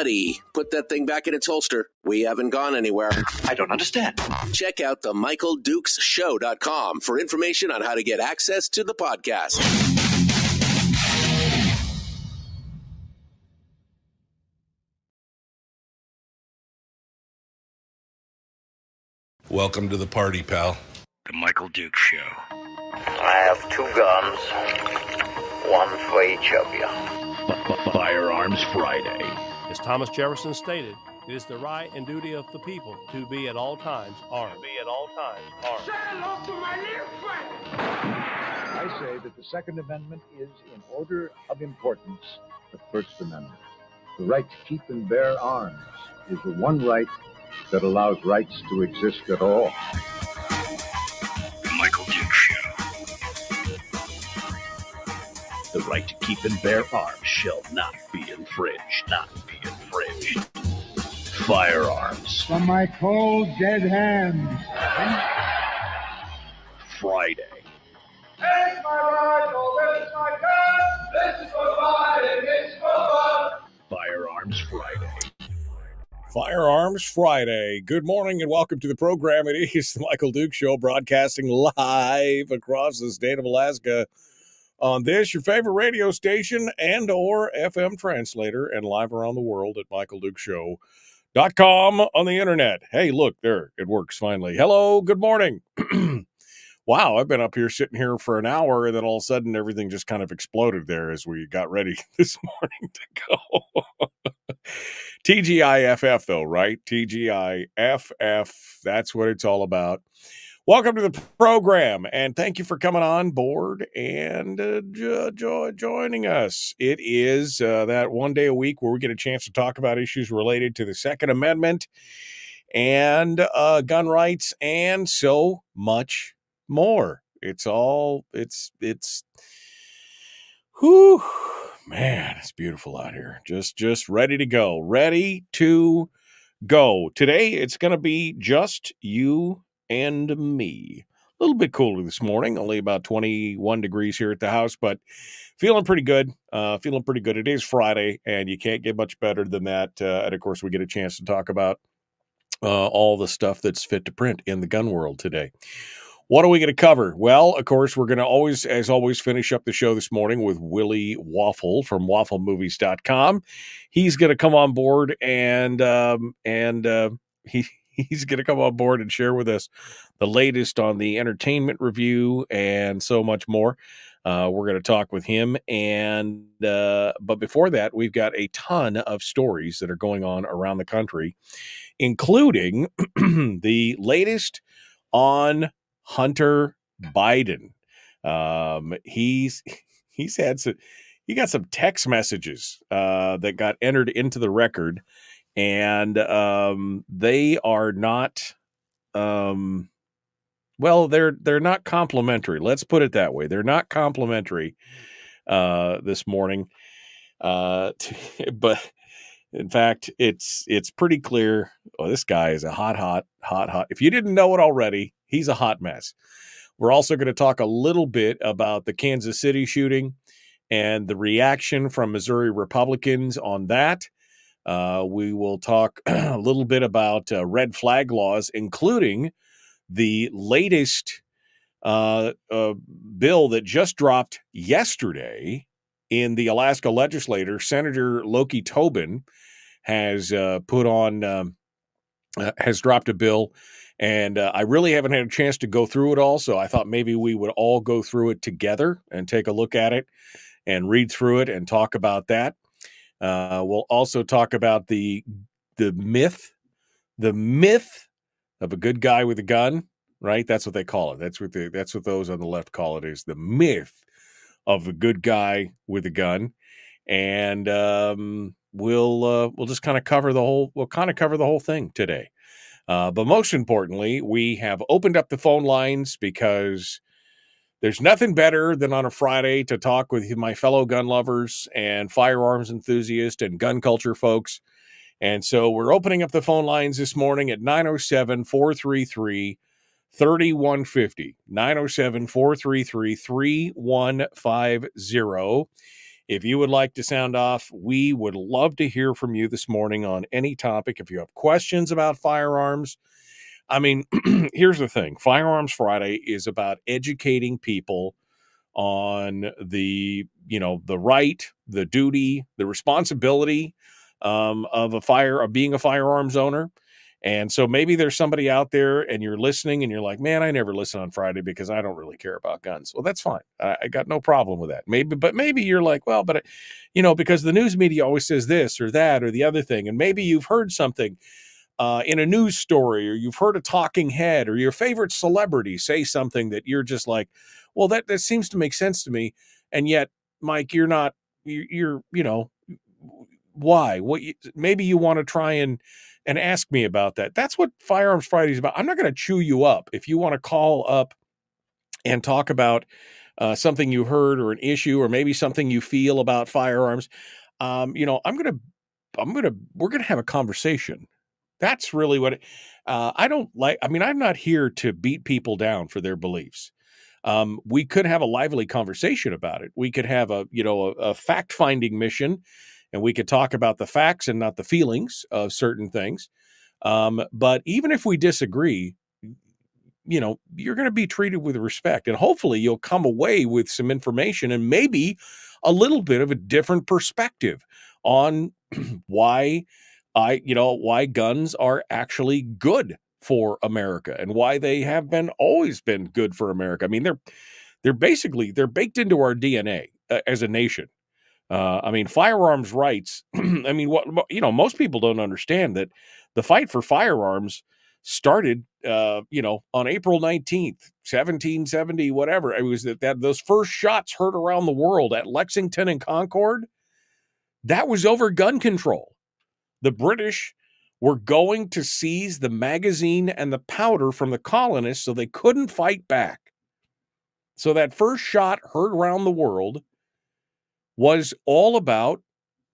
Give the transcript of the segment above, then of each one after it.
Buddy, put that thing back in its holster. We haven't gone anywhere. I don't understand. Check out the MichaelDukesShow.com for information on how to get access to the podcast. Welcome to the party, pal. The Michael Dukes Show. I have 2 guns, one for each of you. Firearms Friday. As Thomas Jefferson stated, it is the right and duty of the people to be at all times armed. Say hello to my little friend. I say that the Second Amendment is, in order of importance, the First Amendment. The right to keep and bear arms is the one right that allows rights to exist at all. The Michael Dukes Show. The right to keep and bear arms shall not be infringed. Firearms. From my cold, dead hands. Friday. This is my rifle, this is my gun, this is for fighting, this is for fun. Firearms Friday. Firearms Friday. Good morning and welcome to the program. It is the Michael Dukes Show, broadcasting live across the state of Alaska on this, your favorite radio station and or FM translator, and live around the world at MichaelDukesShow.com on the internet. Hey, look, there, it works finally. Hello, good morning. Wow, I've been up here sitting here for an hour, and then all of a sudden everything just kind of exploded there as we got ready this morning to go. TGIFF, though, right? TGIFF, that's what it's all about. Welcome to the program, and thank you for coming on board and joining us. It is that one day a week where we get a chance to talk about issues related to the Second Amendment and gun rights and so much more. Whew, man, it's beautiful out here. Just ready to go. Today, it's going to be just you and me. A little bit cooler this morning, only about 21 degrees here at the house, but feeling pretty good. It is Friday, and you can't get much better than that. And, of course, we get a chance to talk about all the stuff that's fit to print in the gun world today. What are we going to cover? Well, of course, we're going to as always, finish up the show this morning with Willie Waffle from wafflemovies.com. He's going to come on board and he's going to come on board and share with us the latest on the entertainment review and so much more. We're going to talk with him. But before that, we've got a ton of stories that are going on around the country, including the latest on Hunter Biden. He got some text messages that got entered into the record, and they are not they're not complimentary. Let's put it that way. They're not complimentary this morning. But in fact, it's pretty clear. Oh, this guy is a hot. If you didn't know it already, he's a hot mess. We're also going to talk a little bit about the Kansas City shooting and the reaction from Missouri Republicans on that. We will talk a little bit about red flag laws, including the latest bill that just dropped yesterday in the Alaska legislature. Senator Loki Tobin has dropped a bill, and I really haven't had a chance to go through it all, so I thought maybe we would all go through it together and take a look at it and read through it and talk about that. We'll also talk about the myth of a good guy with a gun, right? That's what they call it. That's what those on the left call it, is the myth of a good guy with a gun. And we'll just kind of cover the whole thing today. But most importantly, we have opened up the phone lines because there's nothing better than on a Friday to talk with my fellow gun lovers and firearms enthusiasts and gun culture folks. And so we're opening up the phone lines this morning at 907-433-3150, 907-433-3150. If you would like to sound off, we would love to hear from you this morning on any topic. If you have questions about firearms, I mean, here's the thing. Firearms Friday is about educating people on the right, the duty, the responsibility of being a firearms owner. And so maybe there's somebody out there and you're listening and you're like, man, I never listen on Friday because I don't really care about guns. Well, that's fine. I got no problem with that. Maybe you're like, well, but because the news media always says this or that or the other thing. And maybe you've heard something in a news story, or you've heard a talking head or your favorite celebrity say something that you're just like, well, that seems to make sense to me. And yet, Mike, you're not, why? Maybe you want to try and ask me about that. That's what Firearms Friday is about. I'm not going to chew you up. If you want to call up and talk about something you heard or an issue, or maybe something you feel about firearms, we're going to have a conversation. That's really what I don't like. I mean, I'm not here to beat people down for their beliefs. We could have a lively conversation about it. We could have a fact-finding mission, and we could talk about the facts and not the feelings of certain things. But even if we disagree, you're going to be treated with respect, and hopefully you'll come away with some information and maybe a little bit of a different perspective on why guns are actually good for America and why they have always been good for America. I mean, they're baked into our DNA as a nation. Firearms rights. I mean, most people don't understand that the fight for firearms started, on April 19th, 1770, whatever. It was that those first shots heard around the world at Lexington and Concord. That was over gun control. The British were going to seize the magazine and the powder from the colonists so they couldn't fight back. So that first shot heard around the world was all about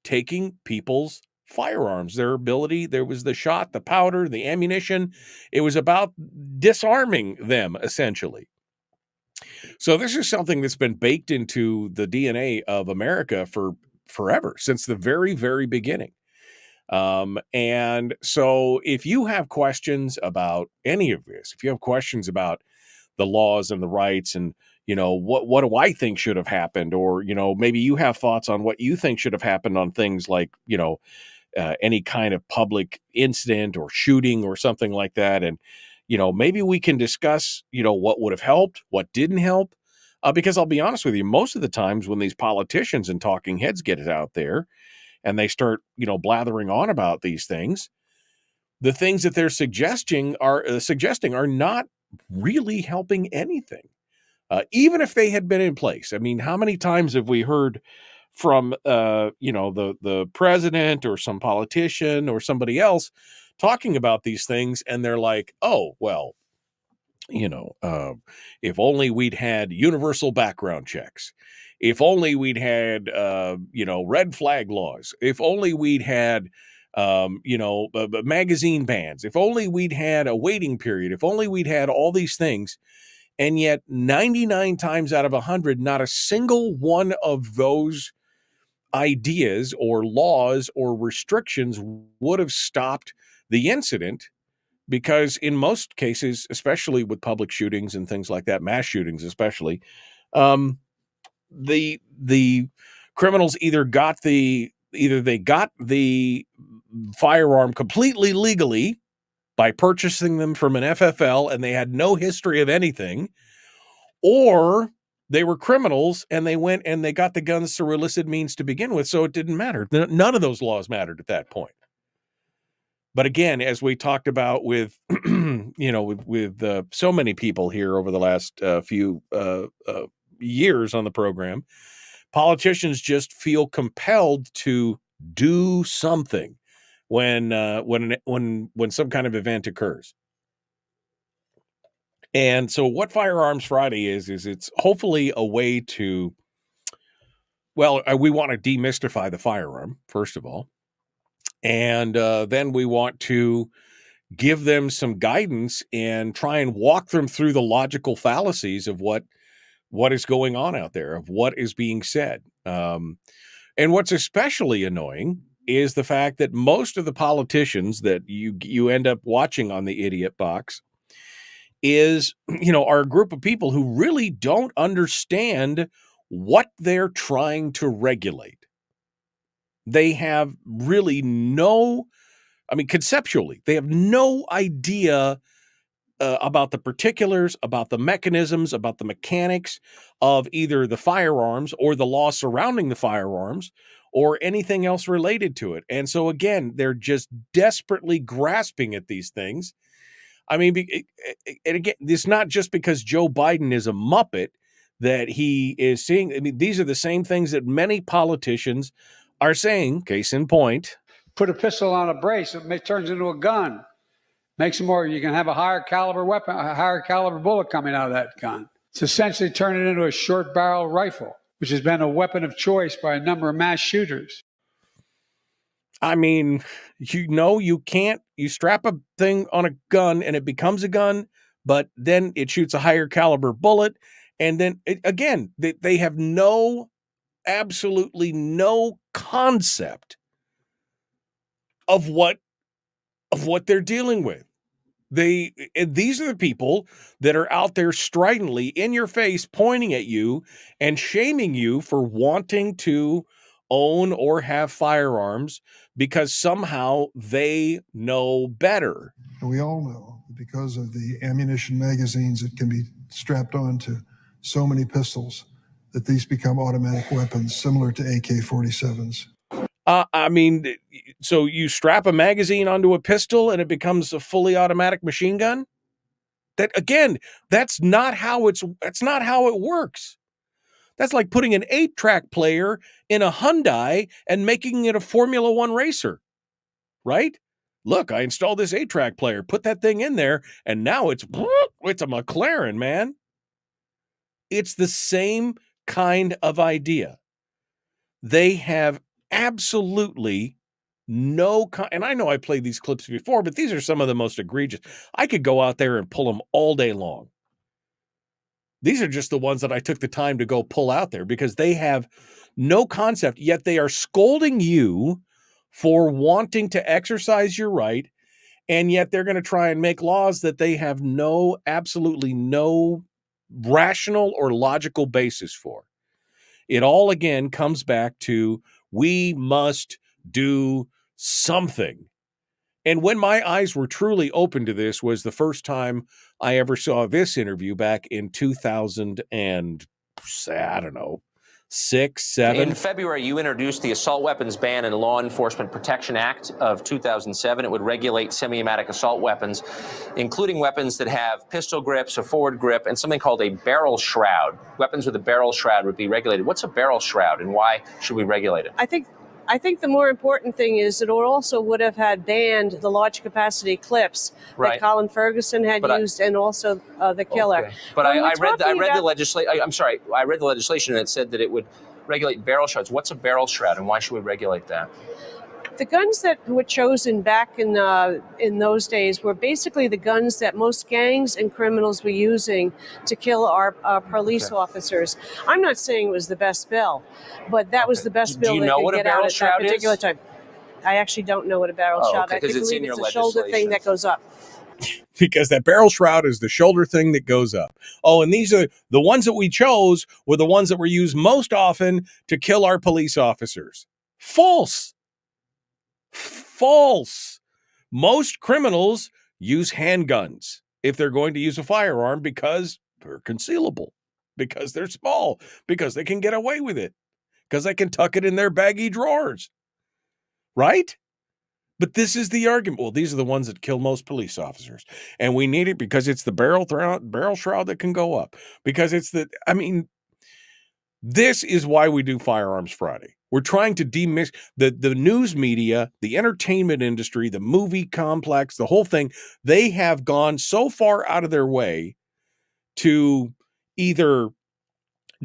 taking people's firearms, their ability. There was the shot, the powder, the ammunition. It was about disarming them, essentially. So this is something that's been baked into the DNA of America for forever, since the very, very beginning. And so if you have questions about any of this, if you have questions about the laws and the rights and, what do I think should have happened? Or, maybe you have thoughts on what you think should have happened on things like, any kind of public incident or shooting or something like that. And, maybe we can discuss, what would have helped, what didn't help. Because I'll be honest with you, most of the times when these politicians and talking heads get it out there and they start, blathering on about these things, the things that they're suggesting are not really helping anything. Even if they had been in place. I mean, how many times have we heard from, the president or some politician or somebody else talking about these things, and they're like, oh, well, if only we'd had universal background checks, if only we'd had, red flag laws, if only we'd had, magazine bans, if only we'd had a waiting period, if only we'd had all these things. And yet 99 times out of 100, not a single one of those ideas or laws or restrictions would have stopped the incident, because in most cases, especially with public shootings and things like that, mass shootings especially, the criminals either they got the firearm completely legally by purchasing them from an FFL and they had no history of anything, or they were criminals and they went and they got the guns through illicit means to begin with, so it didn't matter. None of those laws mattered at that point. But again, as we talked about with, with so many people here over the last few years on the program, politicians just feel compelled to do something when some kind of event occurs. And so what Firearms Friday is it's hopefully a way to, we want to demystify the firearm, first of all. And then we want to give them some guidance and try and walk them through the logical fallacies of what what is going on out there, of what is being said. And what's especially annoying is the fact that most of the politicians that you end up watching on the idiot box are a group of people who really don't understand what they're trying to regulate. They have really conceptually, they have no idea about the particulars, about the mechanisms, about the mechanics of either the firearms or the law surrounding the firearms or anything else related to it. And so, again, they're just desperately grasping at these things. I mean, and again, it's not just because Joe Biden is a Muppet that he is seeing. I mean, these are the same things that many politicians are saying, case in point. Put a pistol on a brace, it turns into a gun. Makes it more, you can have a higher caliber weapon, a higher caliber bullet coming out of that gun. It's essentially turning it into a short barrel rifle, which has been a weapon of choice by a number of mass shooters. I mean, you can't, you strap a thing on a gun and it becomes a gun, but then it shoots a higher caliber bullet. And then they have absolutely no concept of what they're dealing with. These are the people that are out there stridently in your face, pointing at you and shaming you for wanting to own or have firearms because somehow they know better. And we all know that because of the ammunition magazines that can be strapped on to so many pistols, that these become automatic weapons similar to AK-47s. So you strap a magazine onto a pistol and it becomes a fully automatic machine gun? That, again, that's not how it works. That's like putting an 8-track player in a Hyundai and making it a Formula One racer, right? Look, I installed this 8-track player, put that thing in there, and now it's a McLaren, man. It's the same kind of idea. They have absolutely and I know I played these clips before, but these are some of the most egregious. I could go out there and pull them all day long. These are just the ones that I took the time to go pull out there because they have no concept, yet they are scolding you for wanting to exercise your right, and yet they're going to try and make laws that they have absolutely no rational or logical basis for. It all, again, comes back to we must do something. And when my eyes were truly open to this was the first time I ever saw this interview back in 2000 and, I don't know, 6, 7. In February, you introduced the Assault Weapons Ban and Law Enforcement Protection Act of 2007. It would regulate semi-automatic assault weapons, including weapons that have pistol grips, a forward grip, and something called a barrel shroud. Weapons with a barrel shroud would be regulated. What's a barrel shroud, and why should we regulate it? I think the more important thing is that it also would have had banned the large capacity clips that Colin Ferguson had used, and also the killer. Okay. But I read the legislation. I'm sorry, I read the legislation and it said that it would regulate barrel shrouds. What's a barrel shroud, and why should we regulate that? The guns that were chosen back in those days were basically the guns that most gangs and criminals were using to kill our police officers. I'm not saying it was the best bill, but that was the best bill they could get out at that particular time. I actually don't know what a barrel shroud is. I believe it's a shoulder thing that goes up. Because that barrel shroud is the shoulder thing that goes up. Oh, and these are the ones that we chose were the ones that were used most often to kill our police officers. False. Most criminals use handguns if they're going to use a firearm because they're concealable, because they're small, because they can get away with it, because they can tuck it in their baggy drawers. Right? But this is the argument. Well, these are the ones that kill most police officers. And we need it because it's the barrel shroud that can go up. Because this is why we do Firearms Friday. We're trying to demix the news media, the entertainment industry, the movie complex, the whole thing. They have gone so far out of their way to either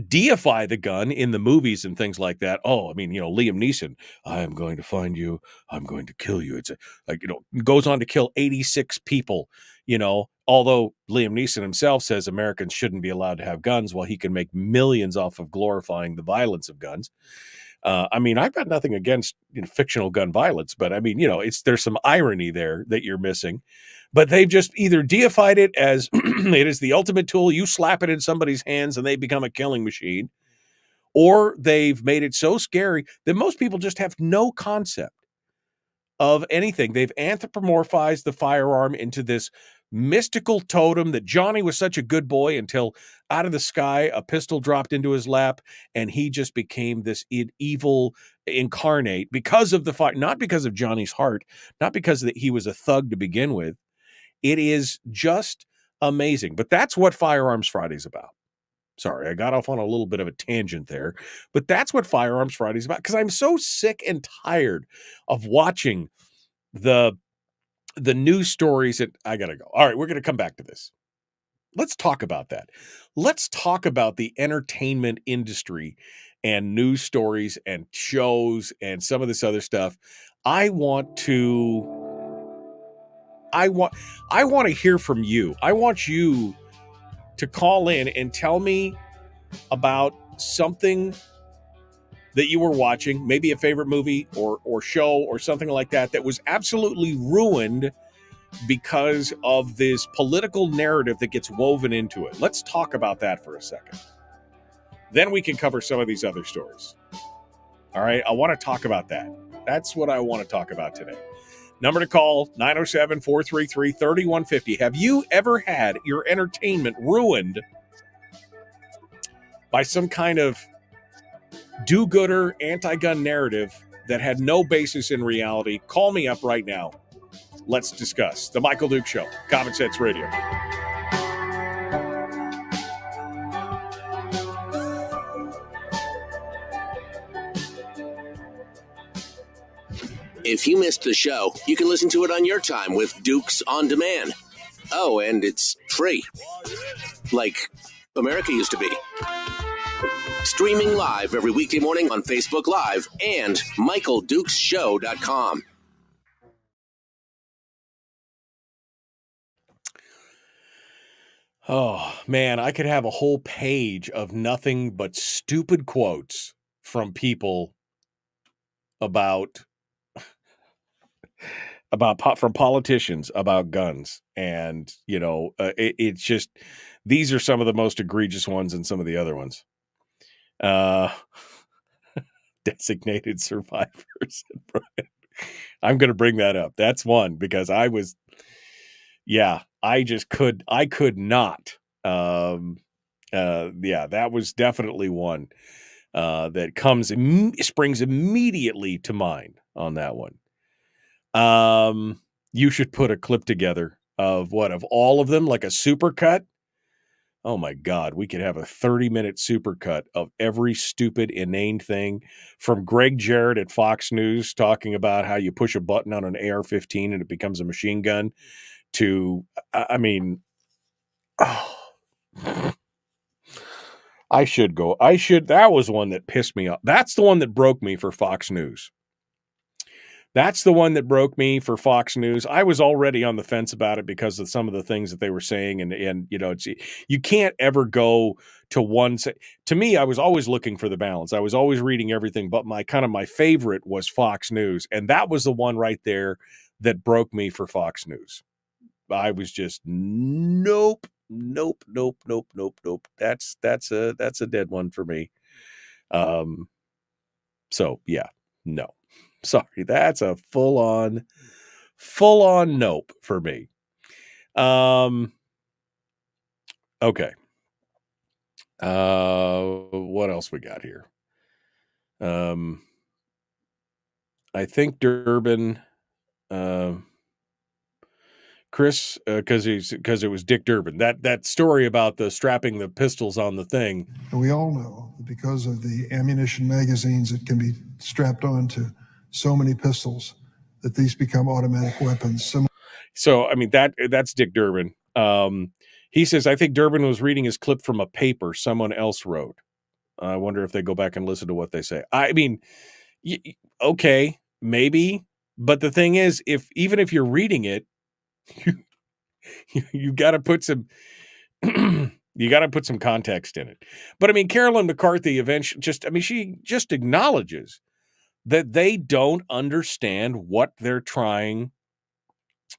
deify the gun in the movies and things like that. Oh, Liam Neeson, I am going to find you. I'm going to kill you. It's goes on to kill 86 people, Although Liam Neeson himself says Americans shouldn't be allowed to have guns while he can make millions off of glorifying the violence of guns. I mean, I've got nothing against fictional gun violence, but I mean, there's some irony there that you're missing. But they've just either deified it as it is the ultimate tool. You slap it in somebody's hands and they become a killing machine. Or they've made it so scary that most people just have no concept of anything. They've anthropomorphized the firearm into this mystical totem that Johnny was such a good boy until out of the sky a pistol dropped into his lap and he just became this evil incarnate because of the fire, not because of Johnny's heart, not because he was a thug to begin with. It is just amazing. But that's what Firearms Friday's about. Sorry, I got off on a little bit of a tangent there, but that's what Firearms Friday's about, because I'm so sick and tired of watching the news stories that I got to go. All right, we're going to come back to this. Let's talk about that. Let's talk about the entertainment industry and news stories and shows and some of this other stuff. I want to hear from you. I want you to call in and tell me about something that you were watching, maybe a favorite movie or show or something like that was absolutely ruined because of this political narrative that gets woven into it. Let's talk about that for a second. Then we can cover some of these other stories. All right, I want to talk about that. That's what I want to talk about today. Number to call, 907-433-3150. Have you ever had your entertainment ruined by some kind of do-gooder anti-gun narrative that had no basis in reality? Call me up right now. Let's discuss. The Michael Duke Show, Common Sense Radio. If you missed the show, you can listen to it on your time with Dukes On Demand. Oh, and it's free. Like America used to be. Streaming live every weekday morning on Facebook Live and MichaelDukesShow.com. Oh, man, I could have a whole page of nothing but stupid quotes from people from politicians about guns. And, it's just, these are some of the most egregious ones and some of the other ones. Designated survivors. I'm going to bring that up. That's one because I could not. That was definitely one that springs immediately to mind on that one. You should put a clip together of all of them, like a supercut. Oh my God, we could have a 30-minute supercut of every stupid, inane thing, from Greg Jarrett at Fox News talking about how you push a button on an AR-15 and it becomes a machine gun, to, that was one that pissed me off. That's the one that broke me for Fox News. That's the one that broke me for Fox News. I was already on the fence about it because of some of the things that they were saying. And you can't ever go to one. To me, I was always looking for the balance. I was always reading everything, but my favorite was Fox News. And that was the one right there that broke me for Fox News. I was just, nope. That's a dead one for me. So yeah, no. Sorry, that's a full-on nope for me. Okay. What else we got here? I think Durbin, Chris, because it was Dick Durbin. That story about the strapping the pistols on the thing. And we all know that because of the ammunition magazines that can be strapped onto so many pistols, that these become automatic weapons. So, that's Dick Durbin. He says, I think Durbin was reading his clip from a paper someone else wrote. I wonder if they go back and listen to what they say. Okay, maybe. But the thing is, even if you're reading it, You got to put some you got to put some context in it. But I mean, Carolyn McCarthy eventually she just acknowledges that they don't understand what they're trying.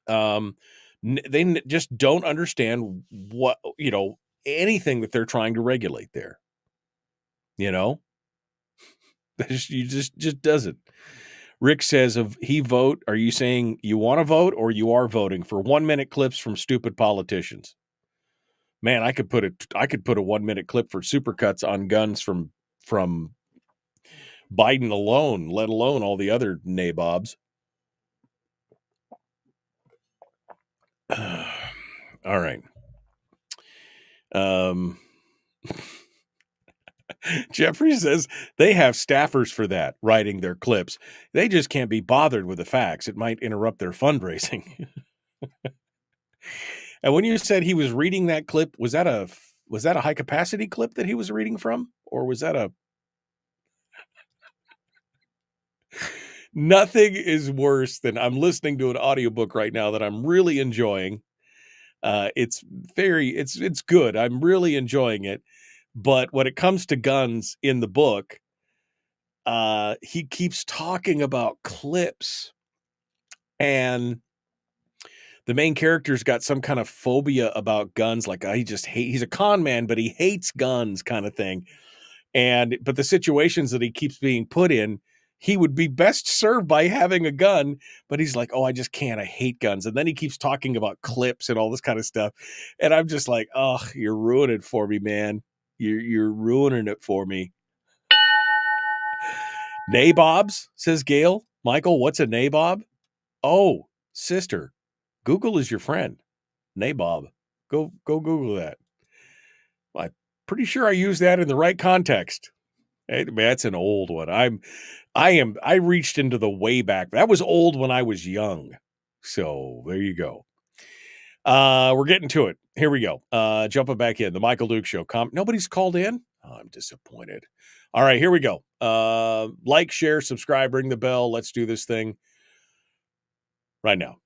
They just don't understand what, anything that they're trying to regulate there. Just doesn't. Rick says, of he vote, are you saying you want to vote or you are voting for 1-minute clips from stupid politicians? Man, I could put a 1-minute clip for supercuts on guns from Biden alone, let alone all the other nabobs. All right. Jeffrey says they have staffers for that, writing their clips. They just can't be bothered with the facts. It might interrupt their fundraising. And when you said he was reading that clip, was that a high capacity clip that he was reading from? Or was that Nothing is worse than I'm listening to an audiobook right now that I'm really enjoying. It's good. I'm really enjoying it. But when it comes to guns in the book, he keeps talking about clips, and the main character's got some kind of phobia about guns. Like he's a con man, but he hates guns kind of thing. But the situations that he keeps being put in, he would be best served by having a gun, but he's like, oh, I just can't. I hate guns. And then he keeps talking about clips and all this kind of stuff. And I'm just like, oh, you're ruining it for me, man. You're ruining it for me. Nabobs, says Gail. Michael, what's a nabob? Oh, sister, Google is your friend. Nabob. Go Google that. I'm pretty sure I used that in the right context. Hey, that's an old one. I reached into the way back. That was old when I was young. So there you go. We're getting to it. Here we go. Jumping back in. The Michael Duke Show. Nobody's called in? Oh, I'm disappointed. All right, here we go. Like, share, subscribe, ring the bell. Let's do this thing right now.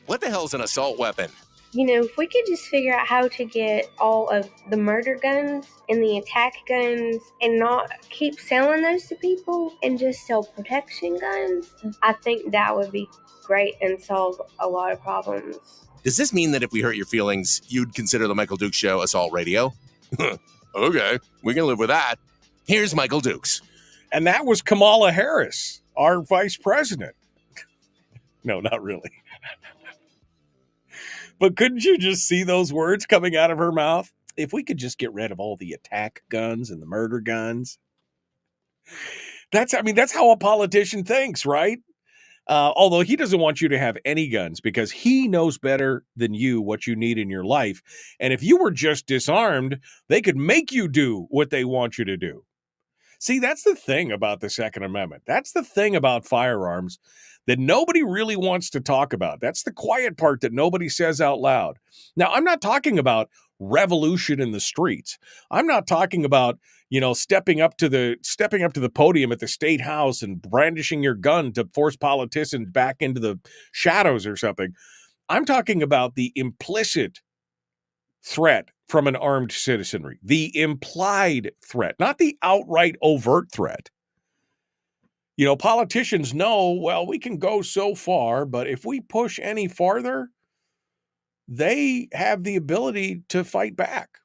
What the hell's an assault weapon? If we could just figure out how to get all of the murder guns and the attack guns and not keep selling those to people and just sell protection guns, I think that would be great and solve a lot of problems. Does this mean that if we hurt your feelings, you'd consider the Michael Dukes Show assault radio? Okay, we can live with that. Here's Michael Dukes. And that was Kamala Harris, our vice president. No, not really. But couldn't you just see those words coming out of her mouth? If we could just get rid of all the attack guns and the murder guns. That's how a politician thinks, right? Although he doesn't want you to have any guns because he knows better than you what you need in your life. And if you were just disarmed, they could make you do what they want you to do. See, that's the thing about the Second Amendment. That's the thing about firearms that nobody really wants to talk about. That's the quiet part that nobody says out loud. Now, I'm not talking about revolution in the streets. I'm not talking about, stepping up to the podium at the state house and brandishing your gun to force politicians back into the shadows or something. I'm talking about the implicit threat from an armed citizenry, the implied threat, not the outright overt threat. Politicians know, well, we can go so far, but if we push any farther, they have the ability to fight back.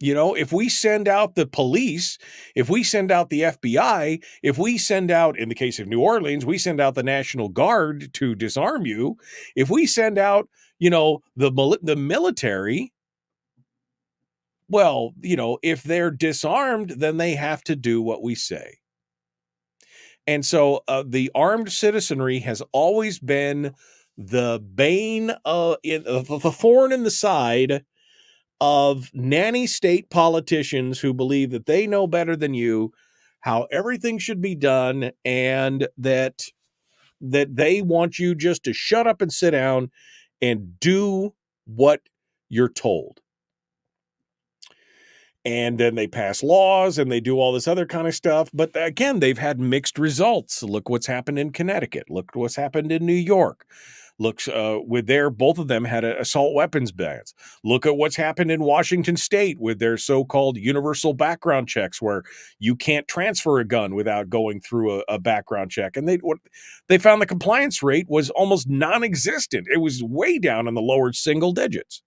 If we send out the police, if we send out the FBI, if we send out, in the case of New Orleans, we send out the National Guard to disarm you. If we send out, the military, well, if they're disarmed, then they have to do what we say. And so the armed citizenry has always been the bane of the thorn in the side of nanny state politicians who believe that they know better than you how everything should be done, and that they want you just to shut up and sit down and do what you're told. And then they pass laws and they do all this other kind of stuff. But again, they've had mixed results. Look what's happened in Connecticut. Look what's happened in New York. Looks both of them had assault weapons bans. Look at what's happened in Washington State with their so-called universal background checks, where you can't transfer a gun without going through a background check. And they found the compliance rate was almost non-existent. It was way down in the lower single digits.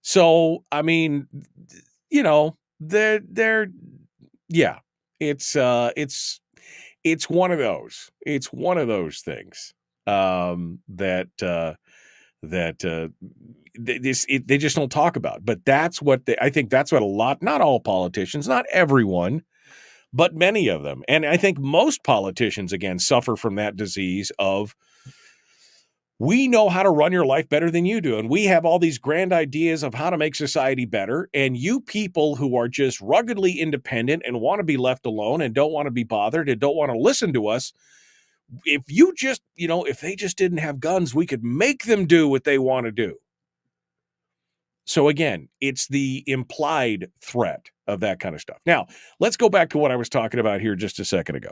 So, I mean, you know, yeah, it's one of those. It's one of those things they just don't talk about. But that's what I think that's what not all politicians, not everyone, but many of them. And I think most politicians, again, suffer from that disease of, we know how to run your life better than you do. And we have all these grand ideas of how to make society better. And you people who are just ruggedly independent and want to be left alone and don't want to be bothered and don't want to listen to us, if they just didn't have guns, we could make them do what they want to do. So again, it's the implied threat of that kind of stuff. Now, let's go back to what I was talking about here just a second ago,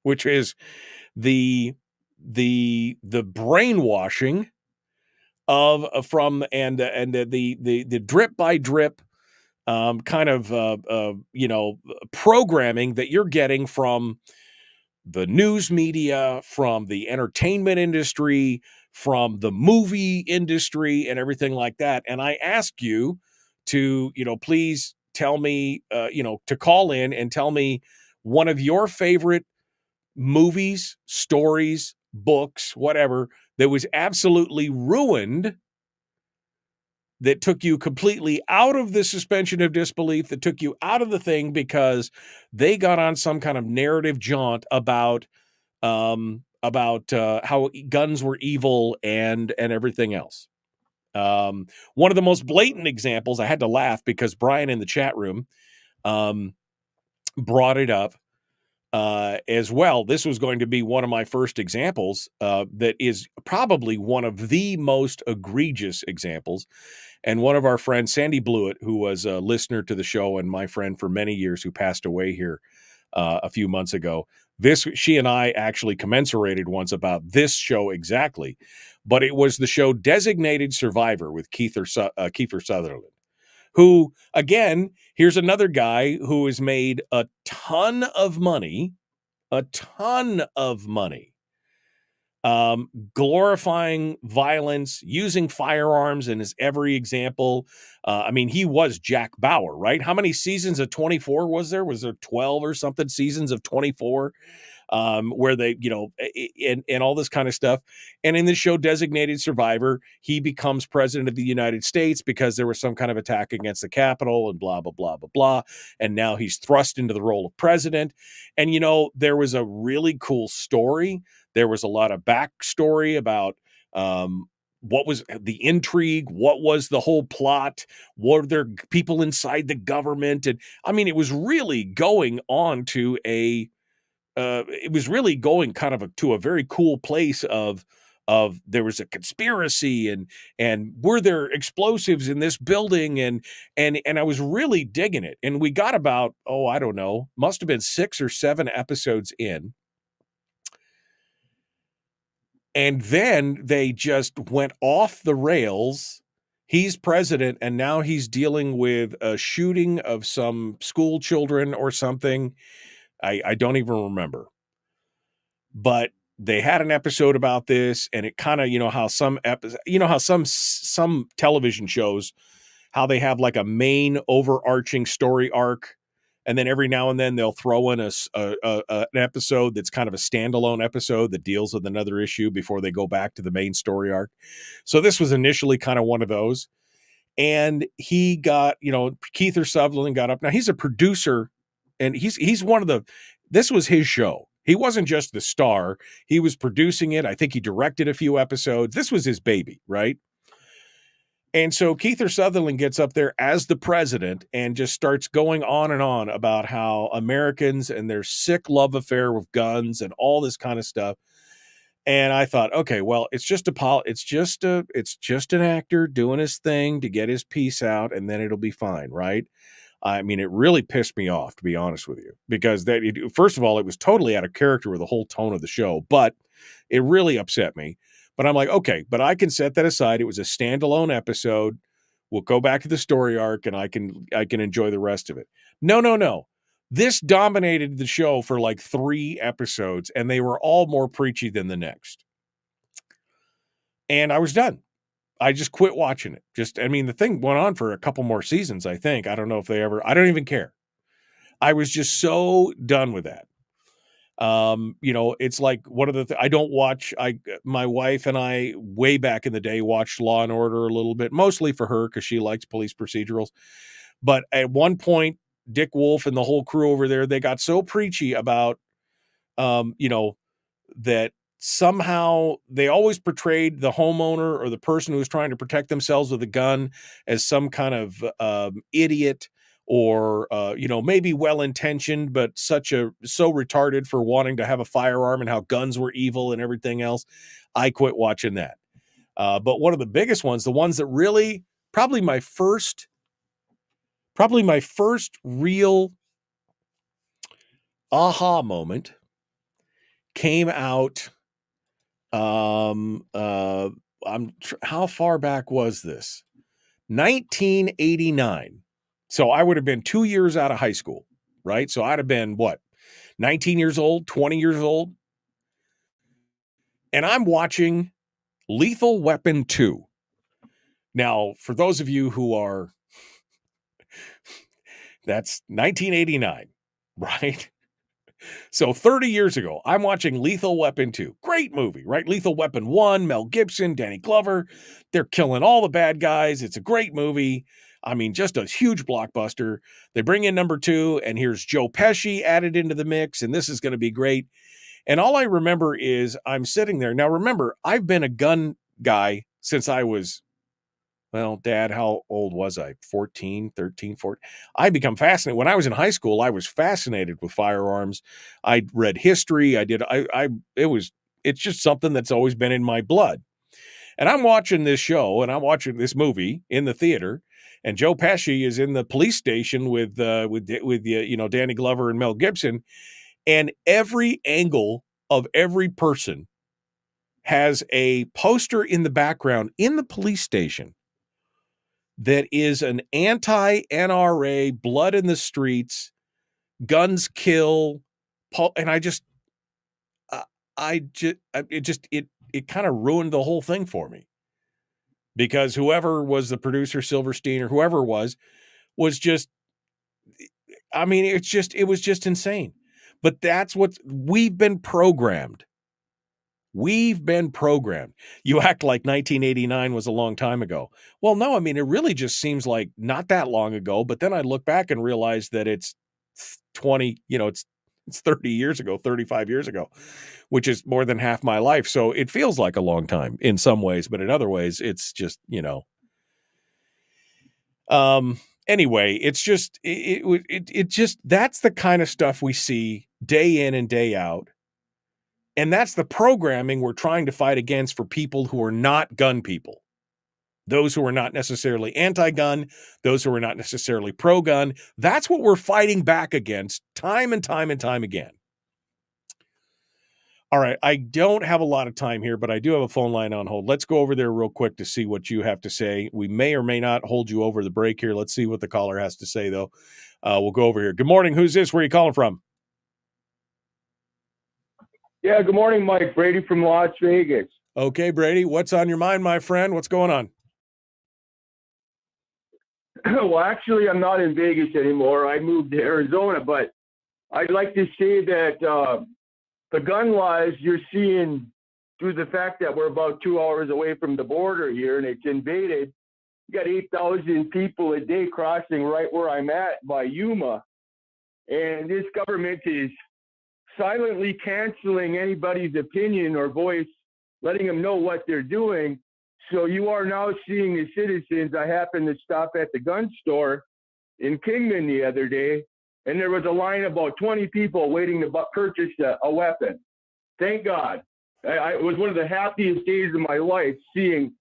which is the brainwashing of the drip by drip programming that you're getting from the news media, from the entertainment industry, from the movie industry, and everything like that. And I ask you to, please tell me, to call in and tell me one of your favorite movies, stories, books, whatever, that was absolutely ruined, that took you completely out of the suspension of disbelief, that took you out of the thing because they got on some kind of narrative jaunt about how guns were evil and everything else. One of the most blatant examples, I had to laugh because Brian in the chat room brought it up as well. This was going to be one of my first examples that is probably one of the most egregious examples. And one of our friends, Sandy Blewett, who was a listener to the show and my friend for many years, who passed away here a few months ago, she and I actually commensurated once about this show exactly. But it was the show Designated Survivor with Kiefer Sutherland, who, again, here's another guy who has made a ton of money, glorifying violence, using firearms in his every example. He was Jack Bauer, right? How many seasons of 24 was there? Was there 12 or something seasons of 24? Where they, and all this kind of stuff. And in the show Designated Survivor, he becomes president of the United States because there was some kind of attack against the Capitol and blah, blah, blah, blah, blah. And now he's thrust into the role of president. And, there was a really cool story. There was a lot of backstory about what was the intrigue, what was the whole plot, were there people inside the government? And it was really going on to to a very cool place of there was a conspiracy and were there explosives in this building and I was really digging it. And we got about, I don't know, must have been 6 or 7 episodes in. And then they just went off the rails. He's president, and now he's dealing with a shooting of some school children or something. I don't even remember. But they had an episode about this, and it kind of, how some television shows, how they have like a main overarching story arc, and then every now and then they'll throw in an episode that's kind of a standalone episode that deals with another issue before they go back to the main story arc. So this was initially kind of one of those. And he got, Kiefer Sutherland got up. Now he's a producer, and he's one of this was his show. He wasn't just the star. He was producing it. I think he directed a few episodes. This was his baby, right? And so Kiefer Sutherland gets up there as the president and just starts going on and on about how Americans and their sick love affair with guns and all this kind of stuff. And I thought, okay, well, it's just an actor doing his thing to get his piece out, and then it'll be fine, right? I mean, it really pissed me off, to be honest with you, because first of all, it was totally out of character with the whole tone of the show, but it really upset me. But I'm like, okay, but I can set that aside. It was a standalone episode. We'll go back to the story arc, and I can enjoy the rest of it. No. This dominated the show for like 3 episodes, and they were all more preachy than the next. And I was done. I just quit watching it. The thing went on for a couple more seasons, I think. I don't know if I don't even care. I was just so done with that. It's like one of the I don't watch. My wife and I way back in the day watched Law and Order a little bit, mostly for her because she likes police procedurals. But at one point, Dick Wolf and the whole crew over there, they got so preachy about, that somehow they always portrayed the homeowner or the person who was trying to protect themselves with a gun as some kind of idiot or, maybe well-intentioned, but so retarded for wanting to have a firearm and how guns were evil and everything else. I quit watching that. But one of the biggest ones, the ones that really, probably my first real aha moment came out. How far back was this? 1989. So I would have been 2 years out of high school, right? So I'd have been 19 years old, 20 years old. And I'm watching Lethal Weapon 2. Now, for those of you who are, that's 1989, right? So 30 years ago, I'm watching Lethal Weapon 2. Great movie, right? Lethal Weapon 1, Mel Gibson, Danny Glover. They're killing all the bad guys. It's a great movie. I mean, just a huge blockbuster. They bring in number 2, and here's Joe Pesci added into the mix, and this is going to be great. And all I remember is I'm sitting there. Now, remember, I've been a gun guy since I was, Dad, how old was I? 13, 14. I become fascinated. When I was in high school, I was fascinated with firearms. I read history. It's just something that's always been in my blood. And I'm watching this show and I'm watching this movie in the theater, and Joe Pesci is in the police station with Danny Glover and Mel Gibson, and every angle of every person has a poster in the background in the police station that is an anti-NRA, blood in the streets, guns kill, and it kind of ruined the whole thing for me, because whoever was the producer, Silverstein or whoever was just, it was just insane. But that's what we've been programmed. You act like 1989 was a long time ago. Well, no, it really just seems like not that long ago, but then I look back and realize that it's 30 years ago, 35 years ago, which is more than half my life. So it feels like a long time in some ways, but in other ways, it's just, anyway, it's just, it just, that's the kind of stuff we see day in and day out. And that's the programming we're trying to fight against for people who are not gun people. Those who are not necessarily anti-gun, those who are not necessarily pro-gun. That's what we're fighting back against time and time and time again. All right, I don't have a lot of time here, but I do have a phone line on hold. Let's go over there real quick to see what you have to say. We may or may not hold you over the break here. Let's see what the caller has to say, though. We'll go over here. Good morning. Who's this? Where are you calling from? Yeah, good morning, Mike. Brady from Las Vegas. Okay, Brady, what's on your mind, my friend? What's going on? Well, actually, I'm not in Vegas anymore. I moved to Arizona, but I'd like to say that the gun laws you're seeing through the fact that we're about 2 hours away from the border here and it's invaded. You got 8,000 people a day crossing right where I'm at by Yuma. And this government is silently canceling anybody's opinion or voice, letting them know what they're doing. So you are now seeing the citizens. I happened to stop at the gun store in Kingman the other day, and there was a line of about 20 people waiting to purchase a weapon. Thank God. It was one of the happiest days of my life seeing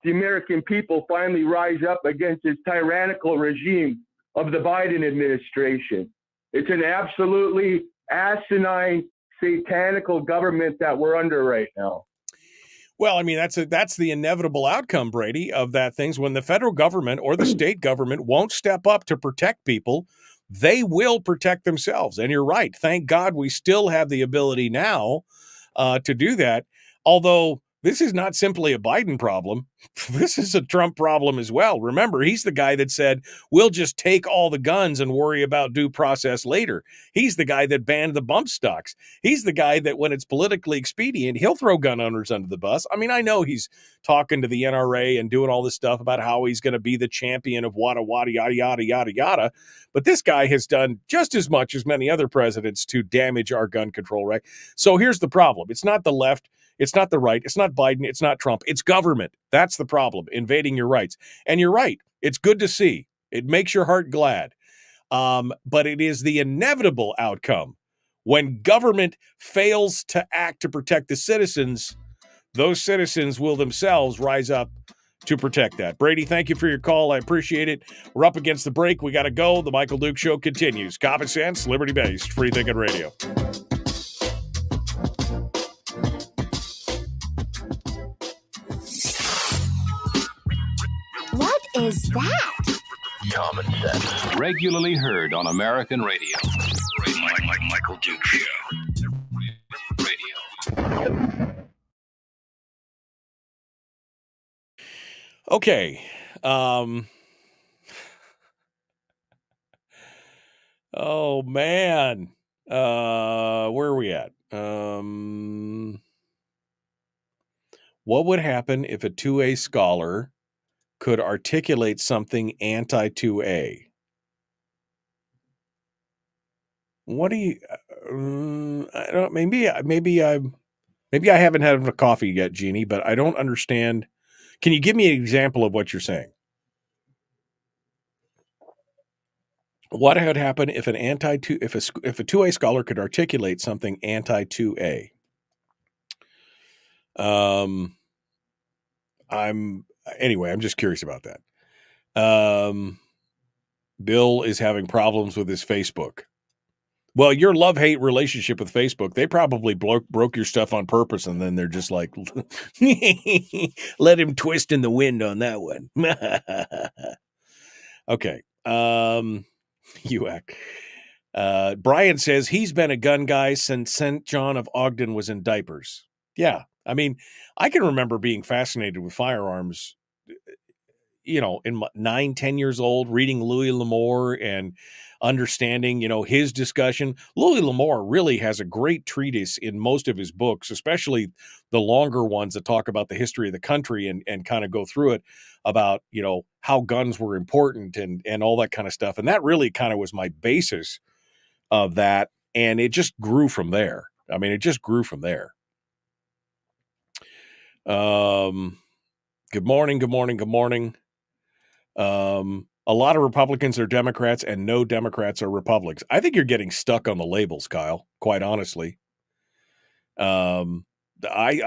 the American people finally rise up against this tyrannical regime of the Biden administration. It's an absolutely asinine, satanical government that we're under right now. Well, I mean, that's the inevitable outcome, Brady, of that things. When the federal government or the state government won't step up to protect people, they will protect themselves. And you're right. Thank God we still have the ability now to do that. Although this is not simply a Biden problem. This is a Trump problem as well. Remember, he's the guy that said, we'll just take all the guns and worry about due process later. He's the guy that banned the bump stocks. He's the guy that when it's politically expedient, he'll throw gun owners under the bus. I mean, I know he's talking to the NRA and doing all this stuff about how he's going to be the champion of wada, yada, yada, yada, yada. But this guy has done just as much as many other presidents to damage our gun control, right? So here's the problem. It's not the left. It's not the right. It's not Biden. It's not Trump. It's government. That's the problem, invading your rights. And you're right. It's good to see. It makes your heart glad. But it is the inevitable outcome. When government fails to act to protect the citizens, those citizens will themselves rise up to protect that. Brady, thank you for your call. I appreciate it. We're up against the break. We got to go. The Michael Duke Show continues. Common sense, liberty-based, free thinking radio. What is that? Common sense. Regularly heard on American radio. Michael Duke Show. Radio. Okay. Oh, man. Where are we at? What would happen if a 2A scholar could articulate something anti-2A? What do you? I don't. Maybe I haven't had enough coffee yet, Jeannie. But I don't understand. Can you give me an example of what you're saying? What would happen if an if a 2A scholar could articulate something anti-2A? I'm just curious about that. Bill is having problems with his Facebook. Well, your love-hate relationship with Facebook, they probably broke your stuff on purpose, and then they're just like, let him twist in the wind on that one. Okay. Brian says he's been a gun guy since St. John of Ogden was in diapers. Yeah. I mean, I can remember being fascinated with firearms, in 9, 10 years old, reading Louis L'Amour and understanding, his discussion. Louis L'Amour really has a great treatise in most of his books, especially the longer ones that talk about the history of the country and kind of go through it about, how guns were important and all that kind of stuff. And that really kind of was my basis of that. And it just grew from there. I mean, it just grew from there. Good morning. A lot of Republicans are Democrats and no Democrats are Republicans. I think you're getting stuck on the labels, Kyle, quite honestly. I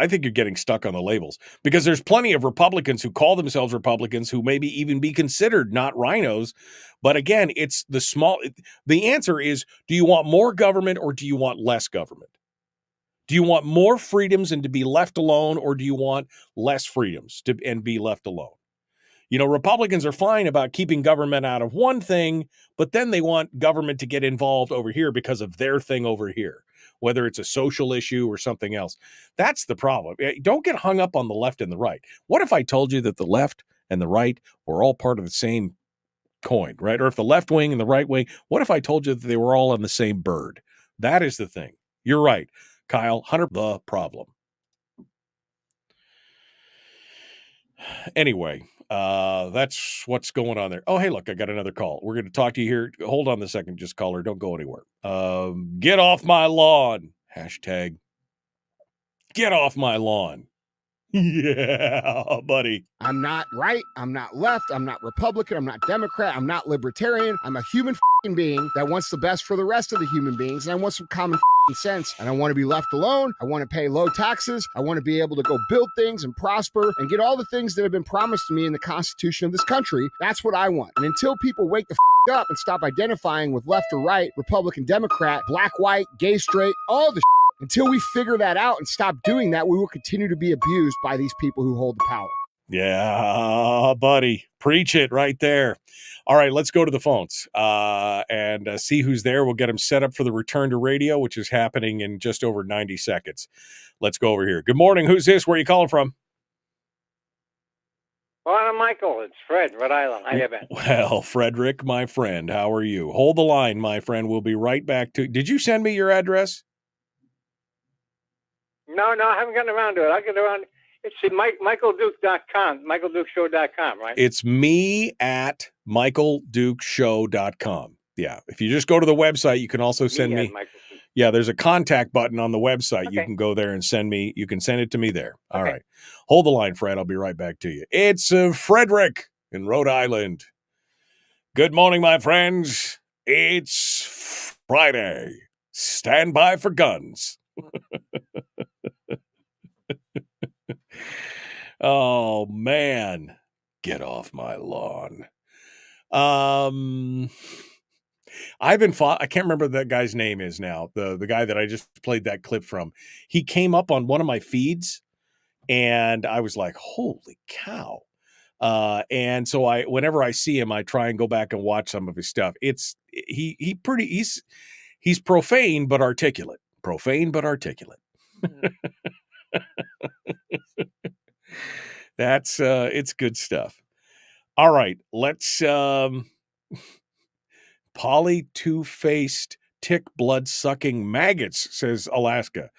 think you're getting stuck on the labels because there's plenty of Republicans who call themselves Republicans who maybe even be considered not rhinos. But again, it's the answer is, do you want more government or do you want less government? Do you want more freedoms and to be left alone, or do you want less freedoms and be left alone? Republicans are fine about keeping government out of one thing, but then they want government to get involved over here because of their thing over here, whether it's a social issue or something else. That's the problem. Don't get hung up on the left and the right. What if I told you that the left and the right were all part of the same coin, right? Or if the left wing and the right wing, what if I told you that they were all on the same bird? That is the thing. You're right, Kyle, 100% the problem. Anyway, that's what's going on there. Oh, hey, look, I got another call. We're going to talk to you here. Hold on a second, just caller. Don't go anywhere. Get off my lawn. # get off my lawn. Yeah, buddy. I'm not right. I'm not left. I'm not Republican. I'm not Democrat. I'm not libertarian. I'm a human being that wants the best for the rest of the human beings. And I want some common sense. And I want to be left alone. I want to pay low taxes. I want to be able to go build things and prosper and get all the things that have been promised to me in the Constitution of this country. That's what I want. And until people wake the up and stop identifying with left or right, Republican, Democrat, black, white, gay, straight, all the until we figure that out and stop doing that, we will continue to be abused by these people who hold the power. Yeah, buddy. Preach it right there. All right, let's go to the phones and see who's there. We'll get them set up for the return to radio, which is happening in just over 90 seconds. Let's go over here. Good morning. Who's this? Where are you calling from? Well, Michael. It's Fred, Rhode Island. How you been? Well, Frederick, my friend, how are you? Hold the line, my friend. We'll be right back to. Did you send me your address? No, I haven't gotten around to it. I'll get around. It's MichaelDuke.com, MichaelDukeShow.com, right? It's me at MichaelDukeShow.com. Yeah. If you just go to the website, you can also send me. Yeah, there's a contact button on the website. Okay. You can go there and send me. You can send it to me there. All right. Hold the line, Fred. I'll be right back to you. It's Frederick in Rhode Island. Good morning, my friends. It's Friday. Stand by for guns. Oh, man. Get off my lawn. I can't remember what that guy's name is now. The guy that I just played that clip from. He came up on one of my feeds, and I was like, holy cow. And so whenever I see him, I try and go back and watch some of his stuff. He's profane, but articulate. Profane, but articulate. That's it's good stuff. All right, let's Polly two-faced tick blood sucking maggots, says Alaska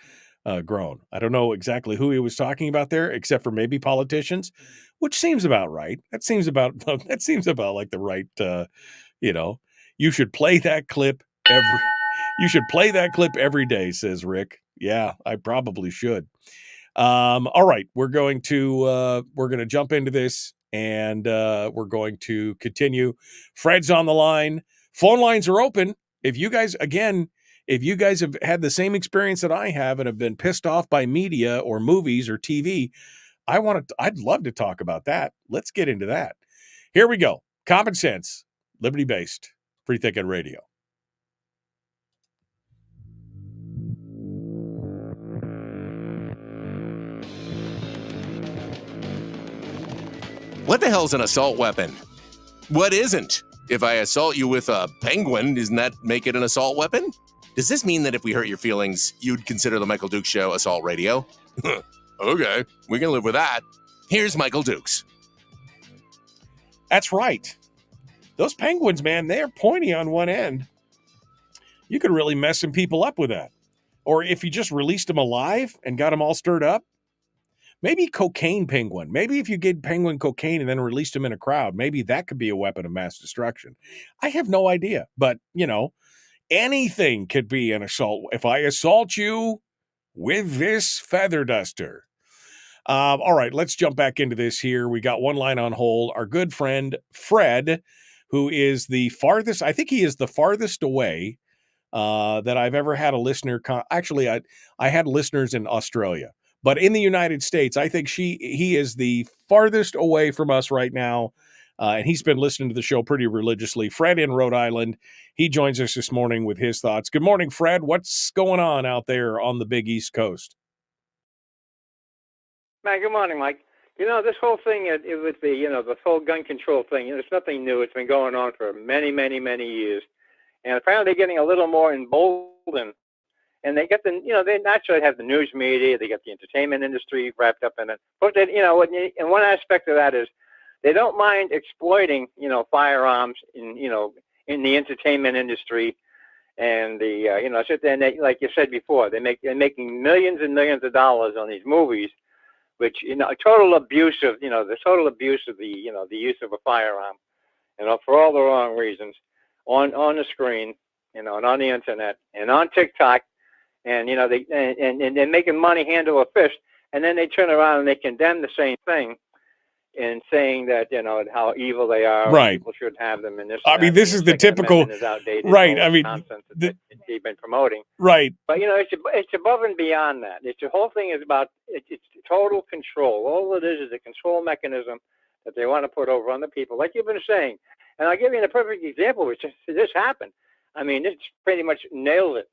grown. I don't know exactly who he was talking about there, except for maybe politicians, which seems about right. That seems about like the right you should play that clip every day, says Rick. Yeah, I probably should. All right, we're going to jump into this, and we're going to continue. Fred's on the line. Phone lines are open. If you guys have had the same experience that I have and have been pissed off by media or movies or TV, I'd love to talk about that. Let's get into that. Here we go. Common sense, liberty-based, free thinking radio. What the hell's an assault weapon? What isn't? If I assault you with a penguin, doesn't that make it an assault weapon? Does this mean that if we hurt your feelings, you'd consider the Michael Dukes Show assault radio? Okay, we can live with that. Here's Michael Dukes. That's right. Those penguins, man, they're pointy on one end. You could really mess some people up with that. Or if you just released them alive and got them all stirred up. Maybe cocaine penguin. Maybe if you gave penguin cocaine and then released them in a crowd, maybe that could be a weapon of mass destruction. I have no idea. But, anything could be an assault. If I assault you with this feather duster. All right, let's jump back into this here. We got one line on hold. Our good friend, Fred, who is the farthest, I think he is the farthest away that I've ever had a listener. Actually, I had listeners in Australia. But in the United States, I think he is the farthest away from us right now, and he's been listening to the show pretty religiously. Fred in Rhode Island, he joins us this morning with his thoughts. Good morning, Fred. What's going on out there on the big East Coast? Man, good morning, Mike. This whole thing with the whole gun control thing, it's nothing new. It's been going on for many, many, many years. And apparently they're getting a little more emboldened. And they get they naturally have the news media, they get the entertainment industry wrapped up in it. But and one aspect of that is they don't mind exploiting, firearms in the entertainment industry, and and like you said before, they're making millions and millions of dollars on these movies, which total abuse of the use of a firearm, for all the wrong reasons, on the screen, and on the internet and on TikTok. And they're making money hand over fist. and then they turn around and they condemn the same thing, in saying that, you know, how evil they are. Right. People should have them in this. I mean, this is the typical. Is outdated, right. I mean, nonsense that they've been promoting. Right. But you know, it's above and beyond that. The whole thing is about it's total control. All it is a control mechanism that they want to put over on the people, like you've been saying. And I'll give you a perfect example, which this happened. I mean, this pretty much nailed it.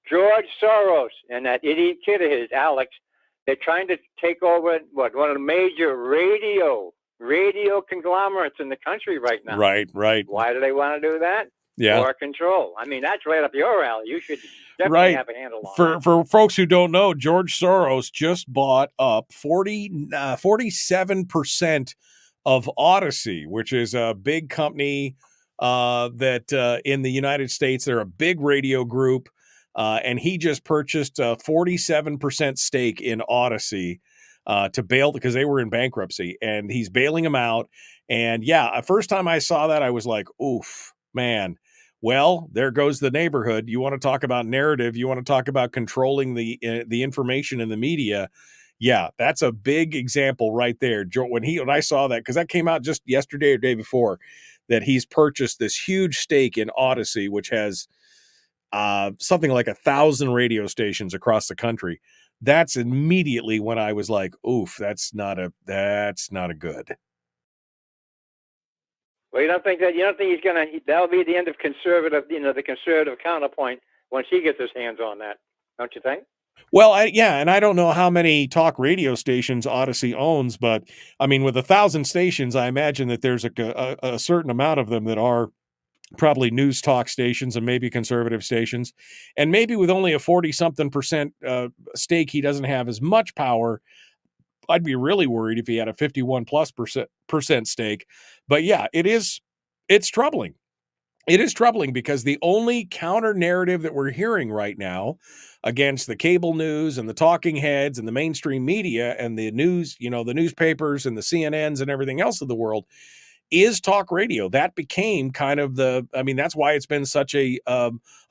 George Soros and that idiot kid of his, Alex. They're trying to take over one of the major radio conglomerates in the country right now. Right. Why do they want to do that? Yeah. More control. I mean, that's right up your alley. You should definitely have a handle on that. For folks who don't know, George Soros just bought up 47% of Odyssey, which is a big company that in the United States, they're a big radio group. And he just purchased a 47% stake in Odyssey to bail because they were in bankruptcy, and he's bailing them out. And yeah, first time I saw that, I was like, oof, man. Well, there goes the neighborhood. You want to talk about narrative. You want to talk about controlling the information in the media. Yeah, that's a big example right there. When I saw that, because that came out just yesterday or day before, that he's purchased this huge stake in Odyssey, which has something like 1,000 radio stations across the country. That's immediately when I was like, oof, that's not a good. Well, you don't think he's that'll be the end of the conservative counterpoint once he gets his hands on that, don't you think? Well, and I don't know how many talk radio stations Odyssey owns, but I mean, with 1,000 stations, I imagine that there's a certain amount of them that are probably news talk stations and maybe conservative stations. And maybe with only a 40-something% stake, he doesn't have as much power. I'd be really worried if he had a 51+% stake. But yeah, it's troubling. It is troubling because the only counter narrative that we're hearing right now against the cable news and the talking heads and the mainstream media and the news, the newspapers and the CNNs and everything else of the world is talk radio. That became kind of that's why it's been such a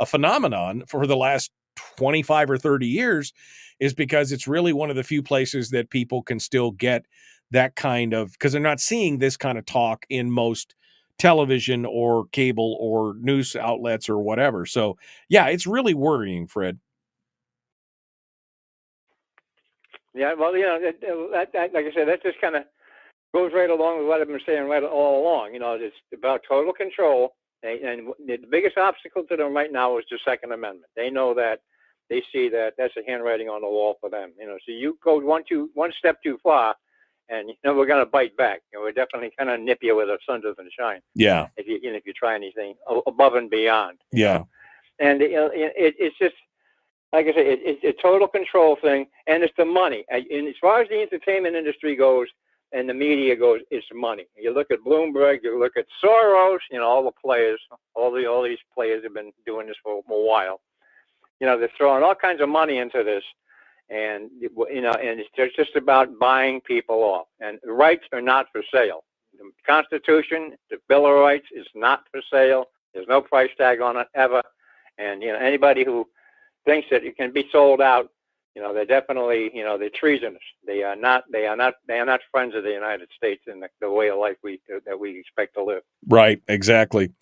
phenomenon for the last 25 or 30 years, is because it's really one of the few places that people can still get that kind of, because they're not seeing this kind of talk in most television or cable or news outlets or whatever. So yeah, it's really worrying, Fred. Yeah, well, that, like I said, that just kind of goes right along with what I've been saying right all along. It's about total control, and the biggest obstacle to them right now is the Second Amendment. They know that. They see that that's the handwriting on the wall for them. So you go one step too far, and we're going to bite back. We're definitely kind of nip you with our sun doesn't shine. Yeah. If you try anything above and beyond. Yeah. And it's just, like I said, it's a total control thing, and it's the money. And as far as the entertainment industry goes, and the media goes, it's money. You look at Bloomberg, you look at Soros, all the players, all these players have been doing this for a while. They're throwing all kinds of money into this, and and it's just about buying people off. And rights are not for sale. The Constitution, the Bill of Rights, is not for sale. There's no price tag on it ever. And anybody who thinks that it can be sold out, they're definitely, they're treasonous. They are not friends of the United States in the way of life that we expect to live. Right, exactly.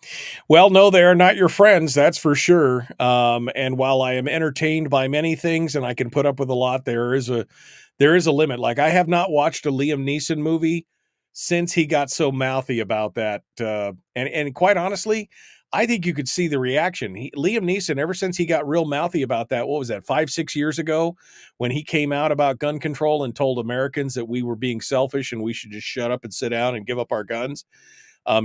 Well, no, they are not your friends, that's for sure. And while I am entertained by many things and I can put up with a lot, there is a limit. Like, I have not watched a Liam Neeson movie since he got so mouthy about that. And quite honestly, I think you could see the reaction. Liam Neeson, ever since he got real mouthy about that, what was that, 5-6 years ago, when he came out about gun control and told Americans that we were being selfish and we should just shut up and sit down and give up our guns,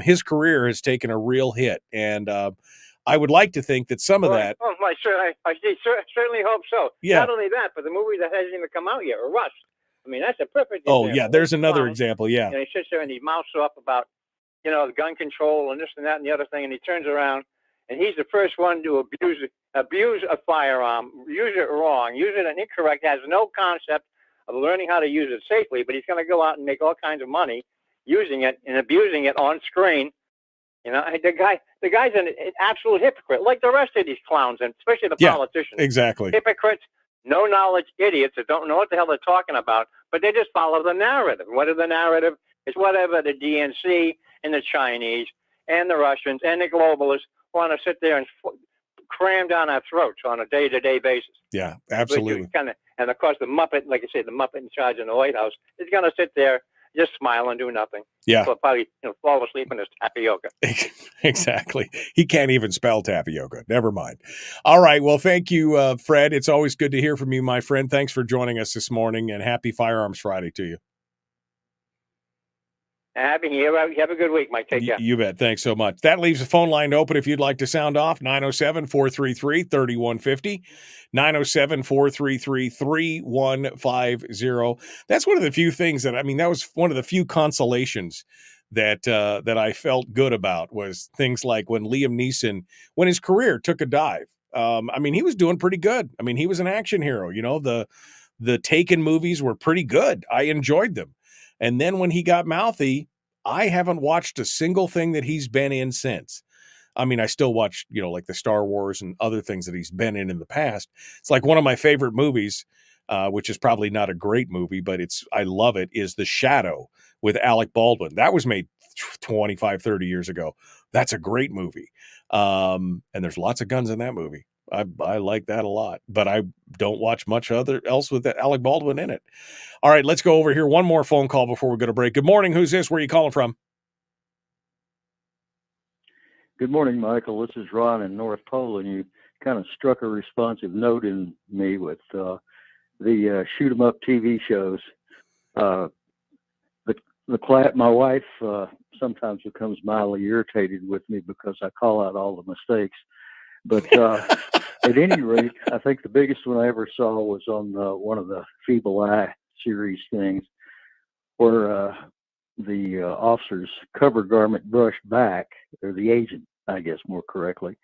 his career has taken a real hit. And I would like to think that some of that. Oh, I certainly hope so. Yeah. Not only that, but the movie that hasn't even come out yet, Rush. I mean, that's a perfect example. Oh, yeah, there's another example, yeah. He sits there and he mouths up about, the gun control and this and that and the other thing, and he turns around, and he's the first one to abuse a firearm, use it wrong, use it incorrect, has no concept of learning how to use it safely, but he's going to go out and make all kinds of money using it and abusing it on screen. The guy's an absolute hypocrite, like the rest of these clowns, and especially the politicians. Exactly. Hypocrites. no knowledge idiots that don't know what the hell they're talking about, but they just follow the narrative. What is the narrative? It's whatever the DNC and the Chinese and the Russians and the globalists want to sit there and cram down our throats on a day-to-day basis. Yeah, absolutely. And of course, the Muppet, like I said, the Muppet in charge in the White House is going to sit there, just smile and do nothing. Yeah. He'll probably fall asleep in his tapioca. Exactly. He can't even spell tapioca. Never mind. All right. Well, thank you, Fred. It's always good to hear from you, my friend. Thanks for joining us this morning, and happy Firearms Friday to you. Happy New Year. Have a good week, Mike. Take care. You bet. Thanks so much. That leaves the phone line open if you'd like to sound off. 907-433-3150. 907-433-3150. That's one of the few things that was one of the few consolations that I felt good about, was things like when Liam Neeson, when his career took a dive. He was doing pretty good. He was an action hero. The Taken movies were pretty good. I enjoyed them. And then when he got mouthy, I haven't watched a single thing that he's been in since. I still watch, like the Star Wars and other things that he's been in the past. It's like one of my favorite movies, which is probably not a great movie, but I love it, is The Shadow with Alec Baldwin. That was made 25, 30 years ago. That's a great movie. And there's lots of guns in that movie. I like that a lot, but I don't watch much else with Alec Baldwin in it. All right, let's go over here. One more phone call before we go to break. Good morning. Who's this? Where are you calling from? Good morning, Michael. This is Ron in North Pole, and you kind of struck a responsive note in me with the shoot 'em up TV shows. My wife sometimes becomes mildly irritated with me because I call out all the mistakes. But at any rate, I think the biggest one I ever saw was on one of the Feeble Eye series things, where the officer's cover garment brushed back, or the agent, I guess more correctly,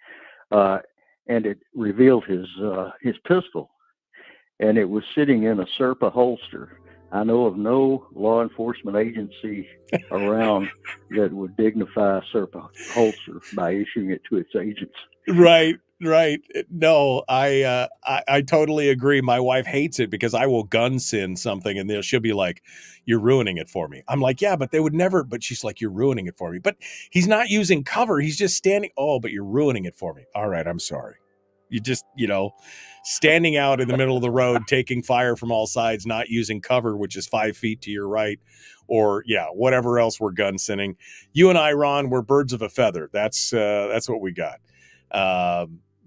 and it revealed his pistol, and it was sitting in a Serpa holster. I know of no law enforcement agency around that would dignify a Serpa holster by issuing it to its agents. Right. No, I totally agree. My wife hates it because I will gun sin something and she'll be like, "You're ruining it for me." I'm like, "Yeah, but they would never." But she's like, "You're ruining it for me." But he's not using cover. He's just standing. Oh, but you're ruining it for me. All right, I'm sorry. You just, standing out in the middle of the road, taking fire from all sides, not using cover, which is 5 feet to your right, or whatever else we're gun sinning. You and I, Ron, we're birds of a feather. That's what we got.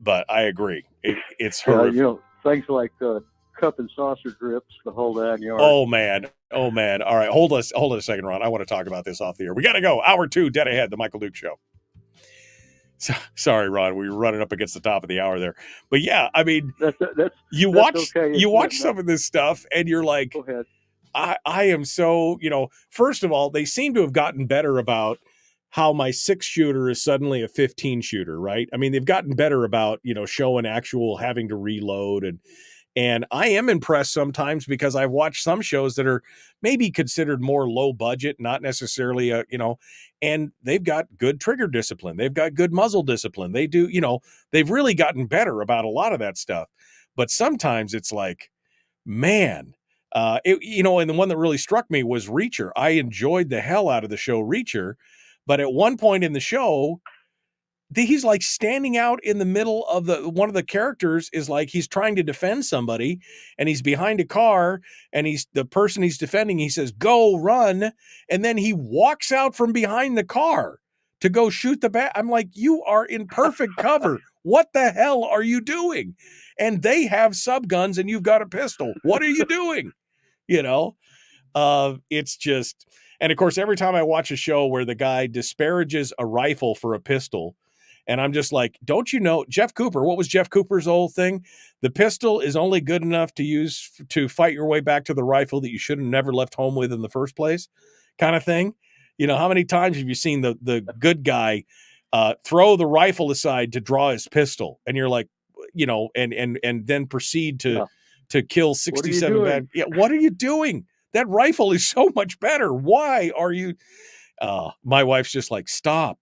But I agree. It's horrific. Things like cup and saucer grips, the whole 9 yards. Oh man. All right. Hold a second, Ron. I want to talk about this off the air. We got to go. Hour 2, dead ahead, the Michael Duke Show. Sorry, Ron. We were running up against the top of the hour there. But yeah, you watch some of this stuff and you're like, go ahead. I am so, first of all, they seem to have gotten better about how my 6-shooter is suddenly a 15-shooter, right? They've gotten better about, showing actual having to reload. And I am impressed sometimes because I've watched some shows that are maybe considered more low budget, not necessarily, and they've got good trigger discipline. They've got good muzzle discipline. They do, they've really gotten better about a lot of that stuff. But sometimes it's like, man, and the one that really struck me was Reacher. I enjoyed the hell out of the show Reacher. But at one point in the show, he's like standing out in the middle of one of the characters is like, he's trying to defend somebody and he's behind a car and the person he's defending, he says, "Go run." And then he walks out from behind the car to go shoot the bat. I'm like, you are in perfect cover. What the hell are you doing? And they have subguns and you've got a pistol. What are you doing? It's just, and of course, every time I watch a show where the guy disparages a rifle for a pistol, and I'm just like, don't you know, Jeff Cooper, what was Jeff Cooper's old thing? The pistol is only good enough to use to fight your way back to the rifle that you should have never left home with in the first place, kind of thing. How many times have you seen the good guy throw the rifle aside to draw his pistol? And you're like, and then proceed to kill 67 bad. Yeah, what are you doing? That rifle is so much better. Why are you? My wife's just like, stop.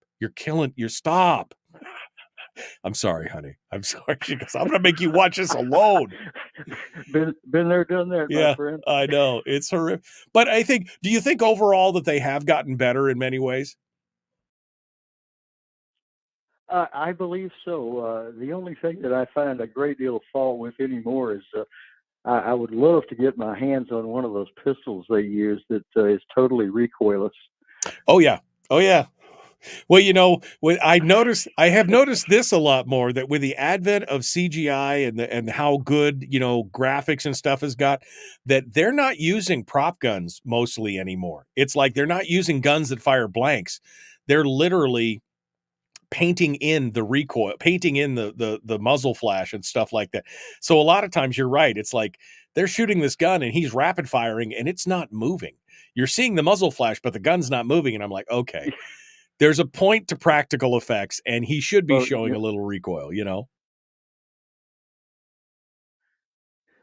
Stop. I'm sorry, honey. I'm sorry. She goes, I'm going to make you watch this alone. Been there, done that, Yeah, my friend. I know. It's horrific. But do you think overall that they have gotten better in many ways? I believe so. The only thing that I find a great deal of fault with anymore is I would love to get my hands on one of those pistols they use that is totally recoilless. Oh, yeah. Oh, yeah. Well, I have noticed this a lot more, that with the advent of CGI and how good, graphics and stuff has got, that they're not using prop guns mostly anymore. It's like they're not using guns that fire blanks. They're literally painting in the recoil, painting in the muzzle flash and stuff like that. So a lot of times you're right. It's like they're shooting this gun and he's rapid firing and it's not moving. You're seeing the muzzle flash, but the gun's not moving. And I'm like, okay. There's a point to practical effects, and he should be showing a little recoil,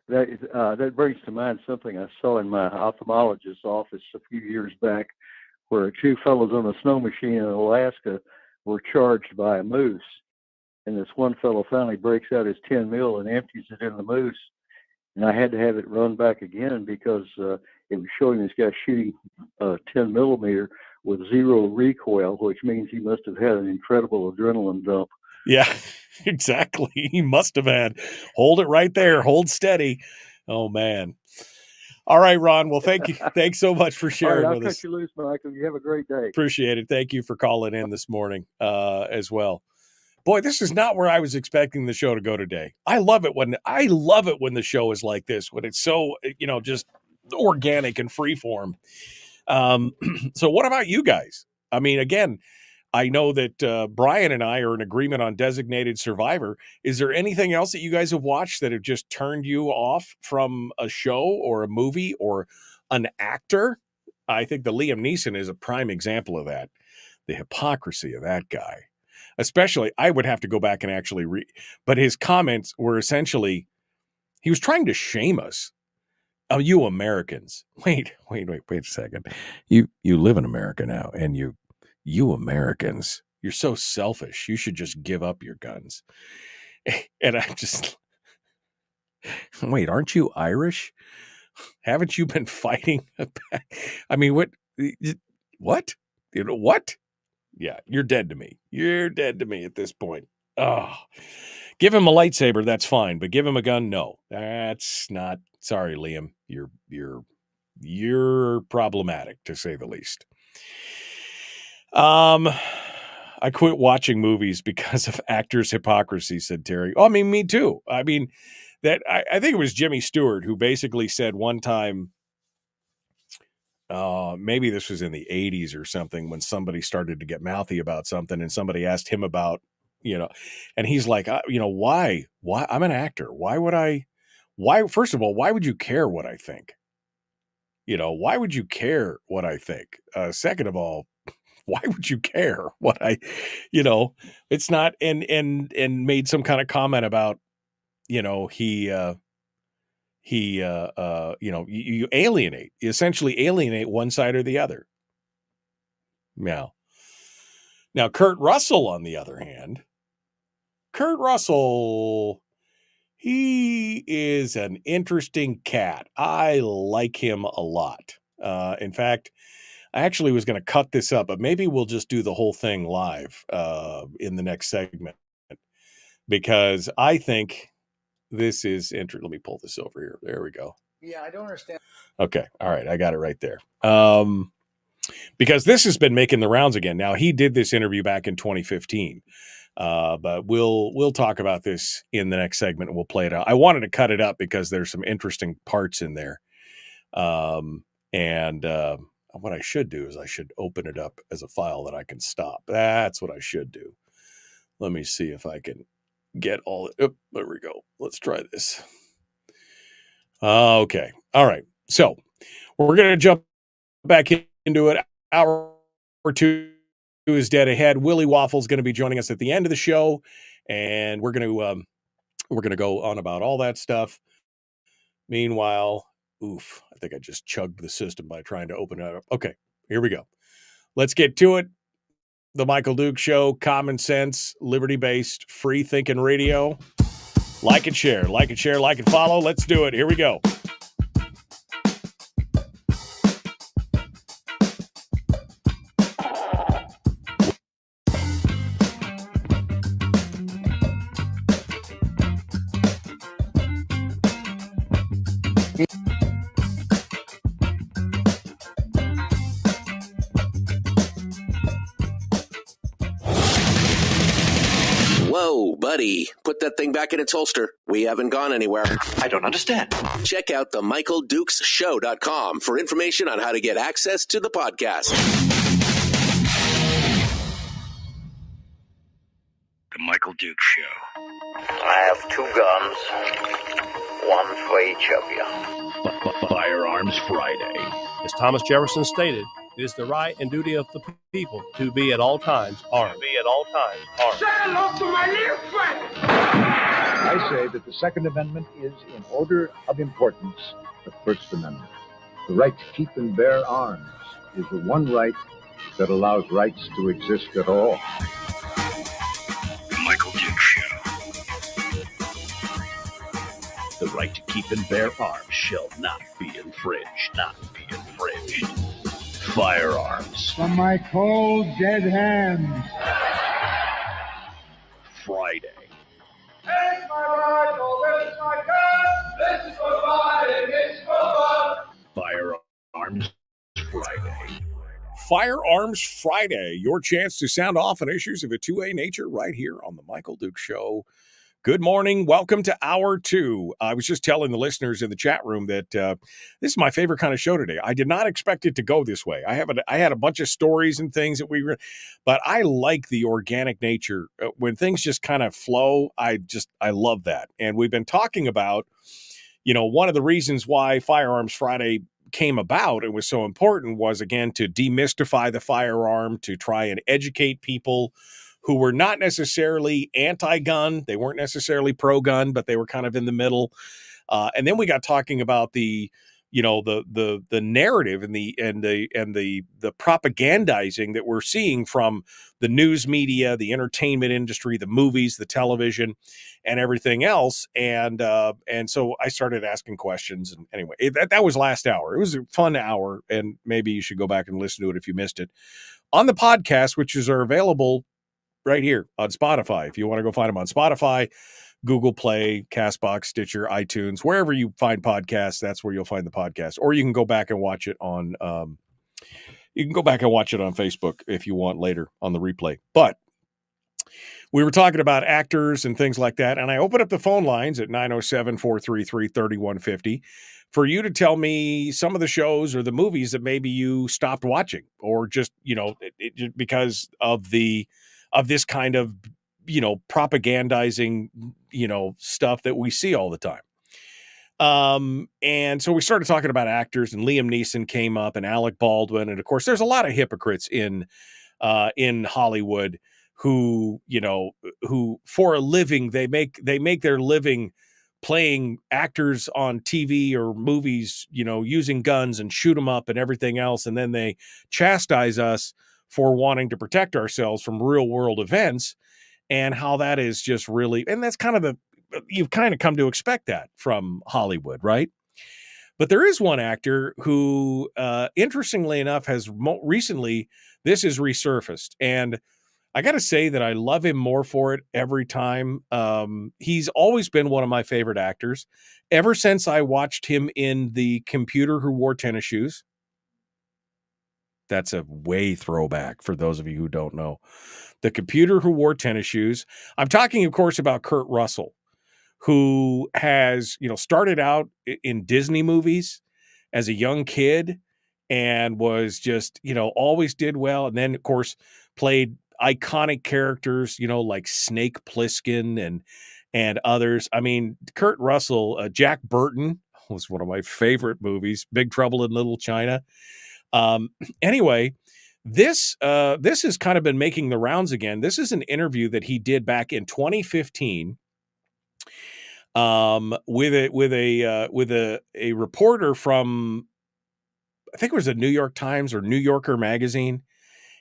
That brings to mind something I saw in my ophthalmologist's office a few years back, where two fellows on a snow machine in Alaska were charged by a moose, and this one fellow finally breaks out his 10 mil and empties it in the moose, and I had to have it run back again because it was showing this guy shooting 10 millimeter with zero recoil, which means he must have had an incredible adrenaline dump. Yeah, exactly. He must have had. Hold it right there. Hold steady. Oh, man. All right, Ron. Well, thank you. Thanks so much for sharing with us. I'll cut you loose, Michael. You have a great day. Appreciate it. Thank you for calling in this morning as well. Boy, this is not where I was expecting the show to go today. I love it when the show is like this, when it's so, just organic and free form. So what about you guys? I mean, again, I know that Brian and I are in agreement on Designated Survivor. Is there anything else that you guys have watched that have just turned you off from a show or a movie or an actor? I think the Liam Neeson is a prime example of that. The hypocrisy of that guy. Especially, I would have to go back and actually read. But his comments were essentially, he was trying to shame us. Oh, you Americans. Wait a second. You live in America now, and you Americans, you're so selfish. You should just give up your guns. And I'm just, wait, aren't you Irish? Haven't you been fighting? I mean, what? What? What? Yeah, you're dead to me. You're dead to me at this point. Oh, give him a lightsaber, that's fine, but give him a gun, no. That's not. Sorry, Liam. You're problematic, to say the least. I quit watching movies because of actors' hypocrisy, said Terry. Oh, I mean, me too. I mean, I think it was Jimmy Stewart who basically said one time, maybe this was in the 80s or something, when somebody started to get mouthy about something and somebody asked him about, and he's like, why? I'm an actor. First of all, why would you care what I think? Why would you care what I think? Second of all, why would you care what it's not, and made some kind of comment about, you essentially alienate one side or the other. Now, Kurt Russell, on the other hand, he is an interesting cat. I like him a lot. In fact, I actually was going to cut this up, but maybe we'll just do the whole thing live in the next segment, because I think this is interesting. Let me pull this over here. There we go. Yeah, I don't understand. Okay. All right. I got it right there. Because this has been making the rounds again. Now, he did this interview back in 2015. But we'll talk about this in the next segment, and we'll play it out. I wanted to cut it up because there's some interesting parts in there. What I should do is I should open it up as a file that I can stop. That's what I should do. Let me see if I can get all it. There we go. Let's try this. Okay. All right. So we're going to jump back into it. Hour or two is dead ahead. Willie Waffle is going to be joining us at the end of the show, and we're going to go on about all that stuff. Meanwhile, I think I just chugged the system by trying to open it up. Okay, here we go. Let's get to it. The Michael Duke Show, common sense, liberty-based, free-thinking radio. Like and share, like and share, like and follow. Let's do it. Here we go. Whoa, buddy. Put that thing back in its holster. We haven't gone anywhere. I don't understand. Check out themichaeldukesshow.com for information on how to get access to the podcast. The Michael Duke Show. I have 2 guns, one for each of you. Firearms Friday. As Thomas Jefferson stated, it is the right and duty of the people to be at all times armed. Say hello to my little friend. I say that the Second Amendment is, in order of importance, the First Amendment. The right to keep and bear arms is the one right that allows rights to exist at all. The Michael Duke Show. The right to keep and bear arms shall not be infringed. Firearms. From my cold, dead hands. Friday. Take my rifle, this is my gun. This is for fighting, it's for fun. Firearms Friday. Firearms Friday, your chance to sound off on issues of a 2A nature right here on the Michael Duke Show. Good morning. Welcome to Hour 2. I was just telling the listeners in the chat room that this is my favorite kind of show today. I did not expect it to go this way. I had a bunch of stories and things that but I like the organic nature. When things just kind of flow, I love that. And we've been talking about, one of the reasons why Firearms Friday came about and was so important was, again, to demystify the firearm, to try and educate people who were not necessarily anti-gun. They weren't necessarily pro-gun, but they were kind of in the middle. And then we got talking about the narrative and the propagandizing that we're seeing from the news media, the entertainment industry, the movies, the television, and everything else. And so I started asking questions. And anyway, that was last hour. It was a fun hour, and maybe you should go back and listen to it if you missed it on the podcast, which are available right here on Spotify. If you want to go find them on Spotify, Google Play, Castbox, Stitcher, iTunes, wherever you find podcasts, that's where you'll find the podcast. Or you can go back and watch it on Facebook if you want later on the replay. But we were talking about actors and things like that, and I opened up the phone lines at 907-433-3150 for you to tell me some of the shows or the movies that maybe you stopped watching, or just, because of this kind of, propagandizing, stuff that we see all the time. And so we started talking about actors, and Liam Neeson came up, and Alec Baldwin. And of course, there's a lot of hypocrites in Hollywood who for a living, they make their living playing actors on TV or movies, using guns and shoot them up and everything else. And then they chastise us for wanting to protect ourselves from real world events, and how that is just really, and that's you've kind of come to expect that from Hollywood, right? But there is one actor who, interestingly enough, has recently, this has resurfaced, and I got to say that I love him more for it every time. He's always been one of my favorite actors ever since I watched him in The Computer Who Wore Tennis Shoes. That's a way throwback for those of you who don't know. The Computer Who Wore Tennis Shoes. I'm talking, of course, about Kurt Russell, who has, started out in Disney movies as a young kid and was just, always did well. And then, of course, played iconic characters, like Snake Plissken and others. I mean, Kurt Russell, Jack Burton was one of my favorite movies, Big Trouble in Little China. Anyway, this has kind of been making the rounds again. This is an interview that he did back in 2015 with a reporter from, I think it was the New York Times or New Yorker magazine.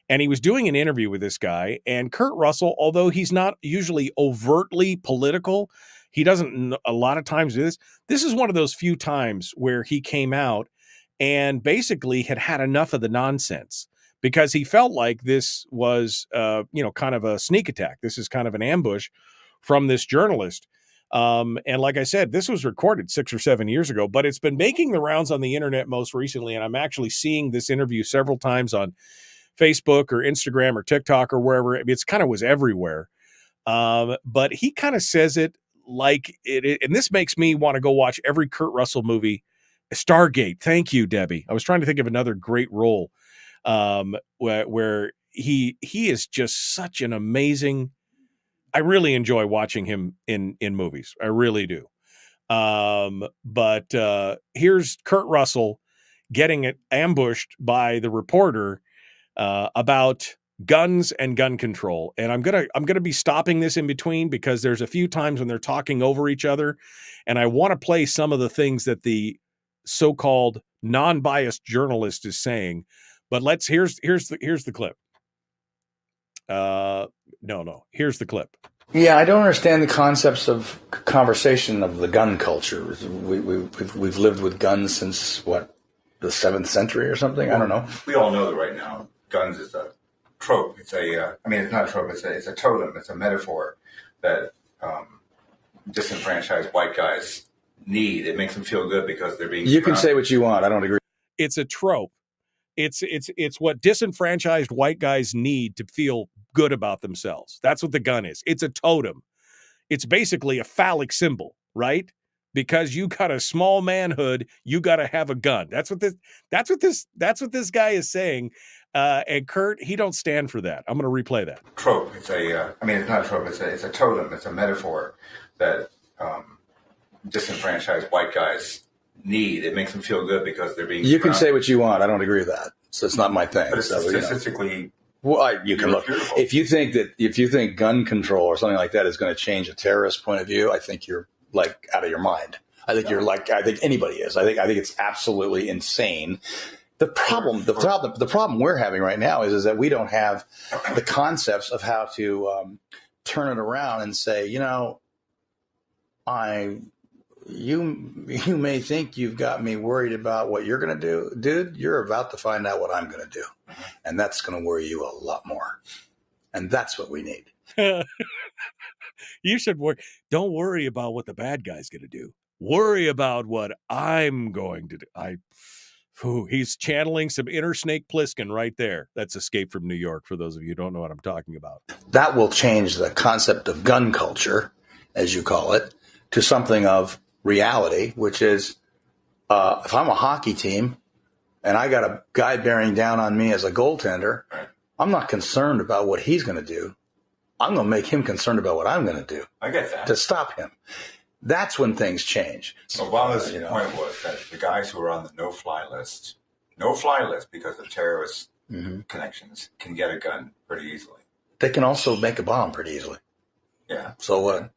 And he was doing an interview with this guy, and Kurt Russell, although he's not usually overtly political, he doesn't a lot of times do this. This is one of those few times where he came out and basically had enough of the nonsense, because he felt like this was, kind of a sneak attack. This is kind of an ambush from this journalist. And like I said, this was recorded 6 or 7 years ago, but it's been making the rounds on the internet most recently. And I'm actually seeing this interview several times on Facebook or Instagram or TikTok or wherever. It's kind of was everywhere. But he kind of says it like it, and this makes me want to go watch every Kurt Russell movie. Stargate. Thank you, Debbie. I was trying to think of another great role, where he is just such an amazing. I really enjoy watching him in movies. I really do. But here's Kurt Russell getting ambushed by the reporter about guns and gun control. And I'm gonna be stopping this in between, because there's a few times when they're talking over each other, and I want to play some of the things that the so-called non-biased journalist is saying. But here's the clip. Here's the clip. Yeah, I don't understand the concepts of conversation of the gun culture. We've lived with guns since the 7th century or something. I don't know. We all know that right now, guns is a trope. It's it's not a trope. It's a totem. It's a metaphor that disenfranchised white guys need. It makes them feel good because they're being. You can say what you want. I don't agree. It's a trope. It's what disenfranchised white guys need to feel good about themselves. That's what the gun is. It's a totem. It's basically a phallic symbol, right? Because you got a small manhood, you got to have a gun. That's what this guy is saying. And Kurt, he don't stand for that. I'm going to replay that. Trope. It's it's not a trope. It's a totem. It's a metaphor that disenfranchised white guys need. It makes them feel good because they're being. You can say what you want. I don't agree with that. So it's not my thing. But it's statistically. Well, you can look. If you think gun control or something like that is going to change a terrorist point of view, I think you're like out of your mind. I think anybody is. I think it's absolutely insane. The problem we're having right now is that we don't have the concepts of how to turn it around and say, you may think you've got me worried about what you're going to do. Dude, you're about to find out what I'm going to do. And that's going to worry you a lot more. And that's what we need. You should worry. Don't worry about what the bad guy's going to do. Worry about what I'm going to do. He's channeling some inner Snake Plissken right there. That's Escape from New York, for those of you who don't know what I'm talking about. That will change the concept of gun culture, as you call it, to something of reality, which is if I'm a hockey team and I got a guy bearing down on me as a goaltender, I'm not concerned about what he's going to do. I'm going to make him concerned about what I'm going to do. I get that. To stop him. That's when things change. Obama's point was that the guys who are on the no-fly list because of terrorist connections, can get a gun pretty easily. They can also make a bomb pretty easily. Yeah. So what?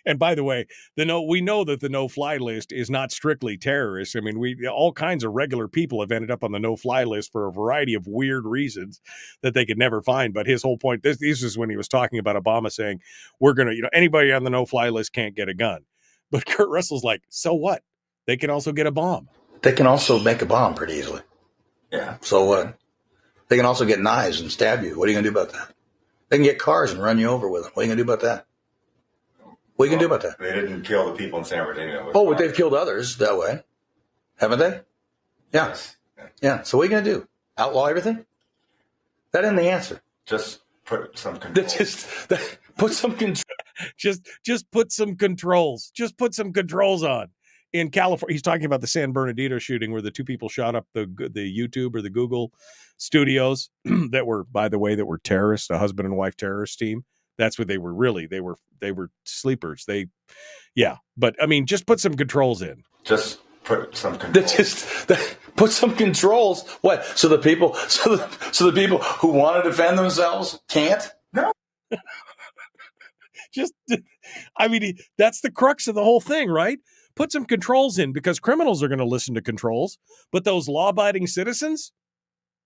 And by the way, we know that the no-fly list is not strictly terrorists. I mean, all kinds of regular people have ended up on the no-fly list for a variety of weird reasons that they could never find. But his whole point, this is when he was talking about Obama saying, we're going to, anybody on the no-fly list can't get a gun. But Kurt Russell's like, so what? They can also get a bomb. They can also make a bomb pretty easily. Yeah. So what? They can also get knives and stab you. What are you going to do about that? They can get cars and run you over with them. What are you going to do about that? What are you going to do about that? They didn't kill the people in San Bernardino. But they've killed others that way. Haven't they? Yeah. Yes. Yeah. So what are you going to do? Outlaw everything? That isn't the answer. Just put some controls. Put some controls. Just put some controls. Just put some controls on. In California, he's talking about the San Bernardino shooting where the two people shot up the YouTube or the Google studios that were terrorists, a husband and wife terrorist team. That's what they were really. They were sleepers. But I mean, just put some controls in. Just put some controls. Put some controls. What? So the people who want to defend themselves can't? No. That's the crux of the whole thing, right? Put some controls in, because criminals are going to listen to controls, but those law-abiding citizens,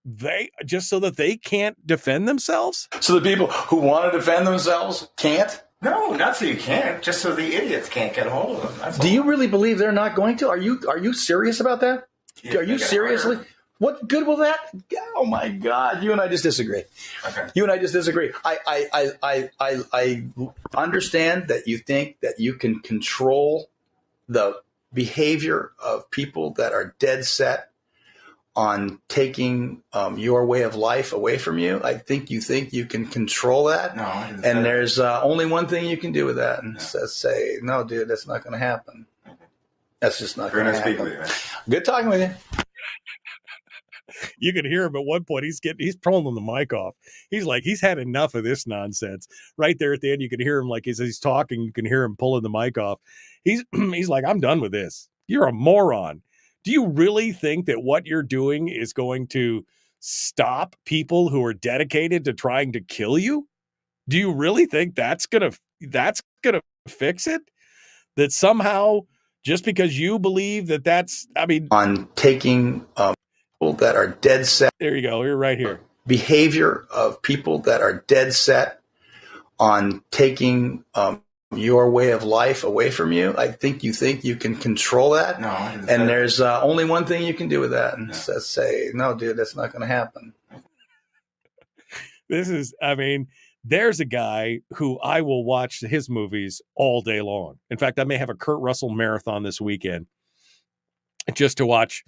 they just so that they can't defend themselves? So the people who want to defend themselves can't? No, not so you can't. Just so the idiots can't get a hold of them. That's Do all. you really believe they're not going to? Are you serious about that? Yeah, Are you seriously? What good will that? Oh my God! You and I just disagree. Okay. You and I just disagree. I understand that you think that you can control the behavior of people that are dead set on taking your way of life away from you. I think you can control that. No, and there's only one thing you can do with that, and that's say, no, dude, that's not going to happen. That's just not going to happen. With you, Good talking with you. You can hear him at one point. He's pulling the mic off. He's like, he's had enough of this nonsense. Right there at the end, you can hear him like as he's talking. You can hear him pulling the mic off. He's like, I'm done with this. You're a moron. Do you really think that what you're doing is going to stop people who are dedicated to trying to kill you? Do you really think that's gonna fix it? That somehow, just because you believe that's, I mean, on taking people that are dead set. There you go. You're right here. Behavior of people that are dead set on taking your way of life away from you. I think you can control that. No, and there's only one thing you can do with that, and that's say, no, dude, that's not going to happen. This is, I mean, there's a guy who I will watch his movies all day long. In fact, I may have a Kurt Russell marathon this weekend just to watch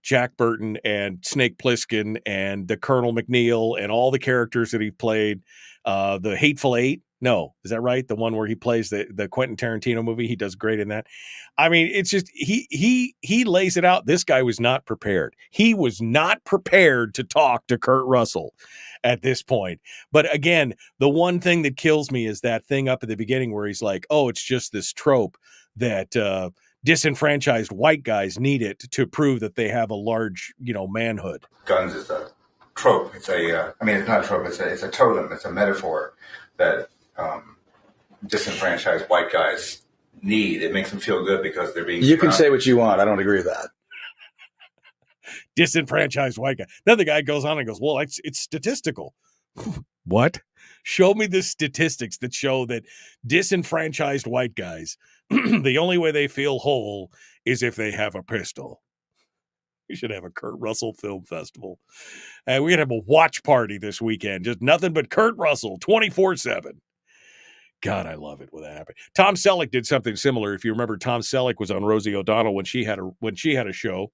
Jack Burton and Snake Plissken and the Colonel McNeil and all the characters that he played. The Hateful Eight. No, is that right? The one where he plays the Quentin Tarantino movie. He does great in that. I mean, it's just he lays it out. This guy was not prepared. He was not prepared to talk to Kurt Russell at this point. But again, the one thing that kills me is that thing up at the beginning where he's like, "Oh, it's just this trope that disenfranchised white guys need it to prove that they have a large, manhood." Guns is a trope. It's it's not a trope. It's a totem. It's a metaphor that disenfranchised white guys need. It makes them feel good because they're being. You can say what you want. I don't agree with that. Disenfranchised white guy. Then the guy goes on and goes, "Well, it's statistical." What? Show me the statistics that show that disenfranchised white guys, the only way they feel whole is if they have a pistol. We should have a Kurt Russell film festival. And we're going to have a watch party this weekend. Just nothing but Kurt Russell 24/7. God, I love it when that happened. Tom Selleck did something similar. If you remember, Tom Selleck was on Rosie O'Donnell when she had a show.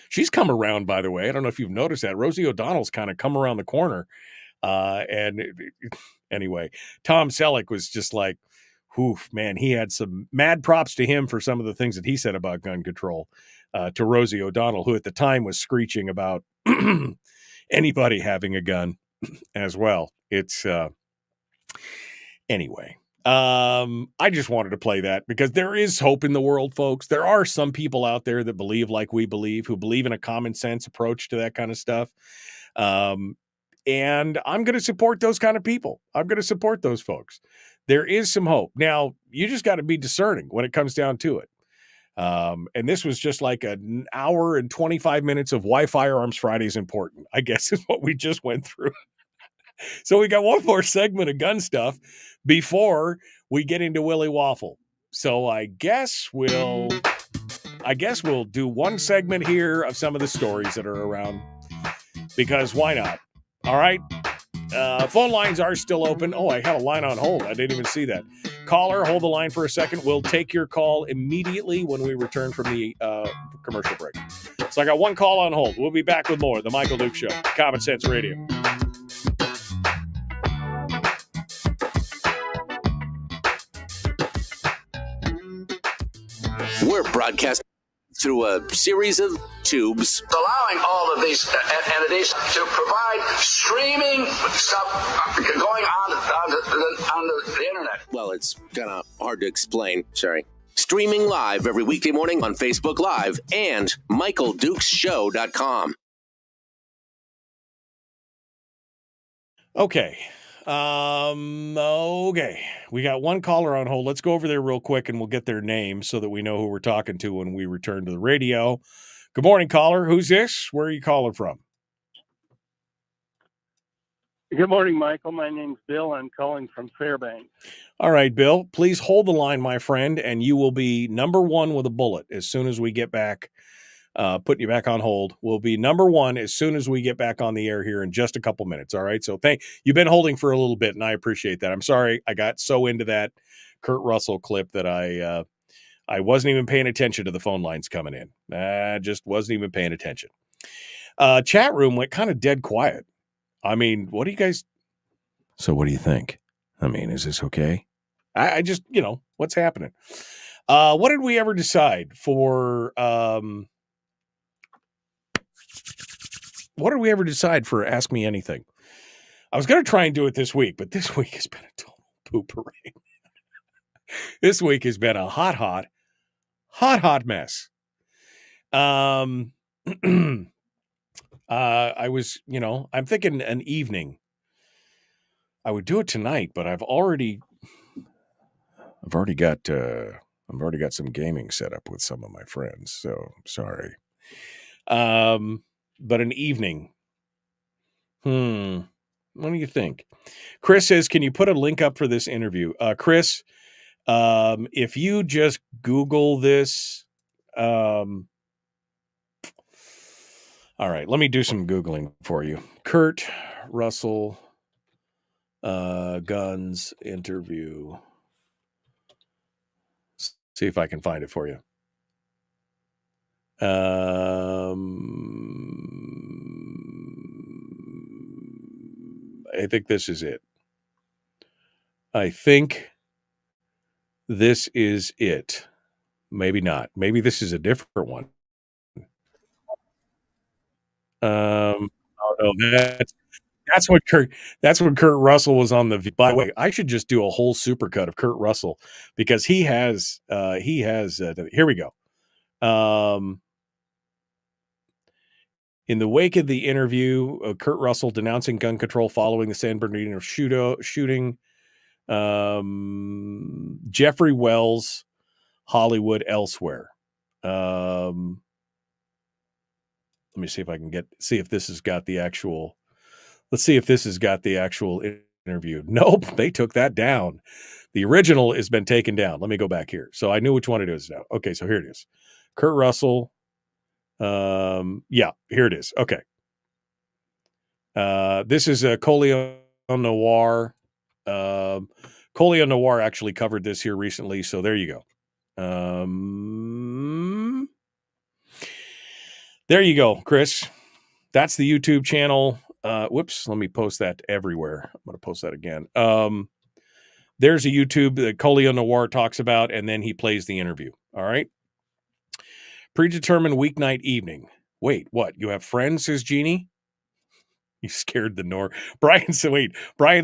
She's come around, by the way. I don't know if you've noticed that. Rosie O'Donnell's kind of come around the corner. Anyway, Tom Selleck was just like, man, he had some mad props to him for some of the things that he said about gun control to Rosie O'Donnell, who at the time was screeching about anybody having a gun as well. It's anyway. I just wanted to play that because there is hope in the world, folks. There are some people out there that believe like we believe, who believe in a common sense approach to that kind of stuff. And I'm going to support those kind of people. I'm going to support those folks. There is some hope. Now, you just got to be discerning when it comes down to it. And this was just like an hour and 25 minutes of Why Firearms Friday is important, I guess is what we just went through. So we got one more segment of gun stuff before we get into Willie Waffle. So I guess we'll do one segment here of some of the stories that are around, because why not? All right. Phone lines are still open. Oh, I had a line on hold. I didn't even see that. Caller, hold the line for a second. We'll take your call immediately when we return from the commercial break. So I got one call on hold. We'll be back with more. The Michael Duke Show, Common Sense Radio. We're broadcasting through a series of tubes, allowing all of these entities to provide streaming stuff going on the internet. Well, it's kind of hard to explain. Sorry. Streaming live every weekday morning on Facebook Live and MichaelDukesShow.com. Okay. Okay. We got one caller on hold. Let's go over there real quick and we'll get their name so that we know who we're talking to when we return to the radio. Good morning, caller. Who's this? Where are you calling from? Good morning, Michael. My name's Bill. I'm calling from Fairbanks. All right, Bill, please hold the line, my friend, and you will be number one with a bullet as soon as we get back. Putting you back on hold. We'll be number one as soon as we get back on the air here in just a couple minutes. All right. So you've been holding for a little bit, and I appreciate that. I'm sorry I got so into that Kurt Russell clip that I wasn't even paying attention to the phone lines coming in. I just wasn't even paying attention. Chat room went kind of dead quiet. I mean, what do you guys? So what do you think? I mean, is this okay? I just, what's happening? What did we ever decide for? What did we ever decide for Ask Me Anything? I was going to try and do it this week, but this week has been a total pooperate. This week has been a hot mess. I was, I'm thinking an evening. I would do it tonight, but I've already got some gaming set up with some of my friends, so sorry. But an evening. What do you think? Chris says, can you put a link up for this interview? Chris, if you just Google this, all right, let me do some Googling for you. Kurt Russell, guns interview. See if I can find it for you. I think this is it. Maybe not. Maybe this is a different one. Oh no, that's what Kurt Russell was on the. By the way, I should just do a whole supercut of Kurt Russell because he has. Here we go. In the wake of the interview, Kurt Russell denouncing gun control following the San Bernardino shooting. Jeffrey Wells, Hollywood, elsewhere. Let me see if I can see if this has got the actual. Let's see if this has got the actual interview. Nope, they took that down. The original has been taken down. Let me go back here. So I knew which one it is now. Okay, so here it is. Kurt Russell. Yeah, here it is. Okay. This is a Collion Noir. Collion Noir actually covered this here recently, so there you go. There you go, Chris. That's the YouTube channel. Whoops, let me post that everywhere. I'm going to post that again. There's a YouTube that Collion Noir talks about, and then he plays the interview. All right. Predetermined weeknight evening. Wait, what? You have friends, says Jeannie? You scared the Brian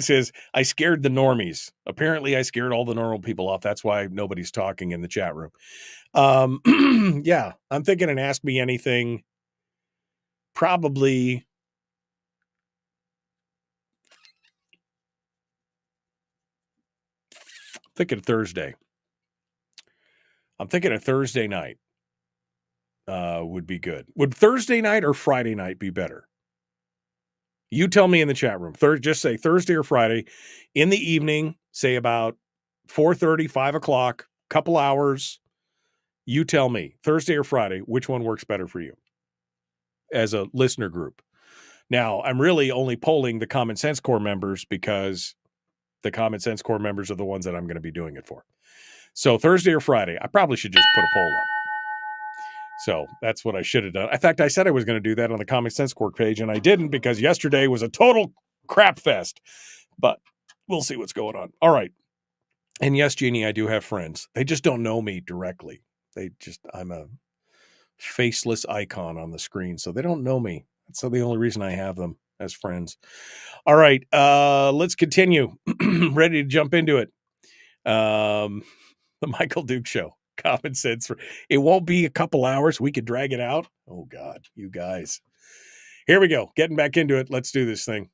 says, I scared the normies. Apparently I scared all the normal people off. That's why nobody's talking in the chat room. Yeah, I'm thinking an Ask Me Anything. Probably. Thinking Thursday. I'm thinking a Thursday night would be good. Would Thursday night or Friday night be better? You tell me in the chat room. Just say Thursday or Friday in the evening, say about 4:30, 5 o'clock, couple hours. You tell me, Thursday or Friday, which one works better for you as a listener group. Now, I'm really only polling the Common Sense Corps members because the Common Sense Corps members are the ones that I'm going to be doing it for. So Thursday or Friday, I probably should just put a poll up. So that's what I should have done. In fact, I said I was going to do that on the Common Sense Corps page, and I didn't because yesterday was a total crap fest. But we'll see what's going on. All right. And yes, Jeannie, I do have friends. They just don't know me directly. I'm a faceless icon on the screen, so they don't know me. So the only reason I have them as friends. All right. Let's continue. Ready to jump into it. The Michael Duke Show. Common sense. It won't be a couple hours. We could drag it out. Oh, God, you guys. Here we go. Getting back into it. Let's do this thing.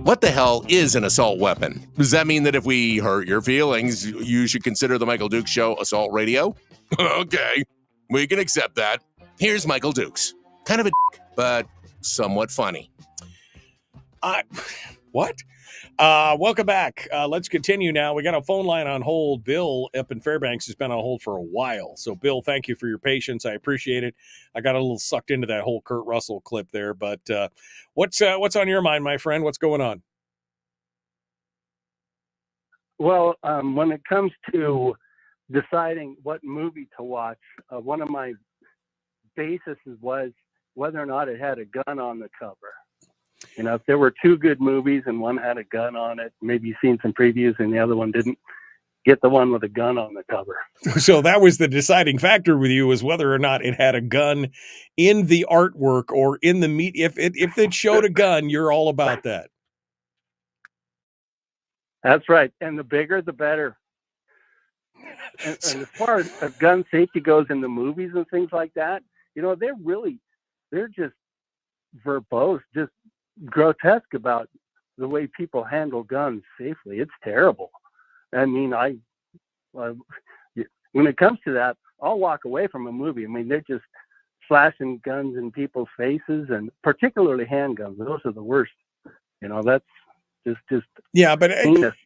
What the hell is an assault weapon? Does that mean that if we hurt your feelings, you should consider the Michael Dukes Show assault radio? Okay, we can accept that. Here's Michael Dukes. Kind of a dick, but somewhat funny. What? Welcome back. Let's continue now. We got a phone line on hold. Bill up in Fairbanks has been on hold for a while. So, Bill, thank you for your patience. I appreciate it. I got a little sucked into that whole Kurt Russell clip there. But what's on your mind, my friend? What's going on? Well, when it comes to deciding what movie to watch, one of my bases was whether or not it had a gun on the cover. You know, if there were two good movies and one had a gun on it, maybe you've seen some previews and the other one didn't, get the one with a gun on the cover. So that was the deciding factor with you, was whether or not it had a gun in the artwork or in the meat. If it showed a gun, you're all about that. That's right. And the bigger, the better. And as far as gun safety goes in the movies and things like that, you know, they're just verbose, just grotesque about the way people handle guns safely. It's terrible. I mean, when it comes to that, I'll walk away from a movie. I mean, they're just flashing guns in people's faces, and particularly handguns. Those are the worst. You know, that's just yeah. But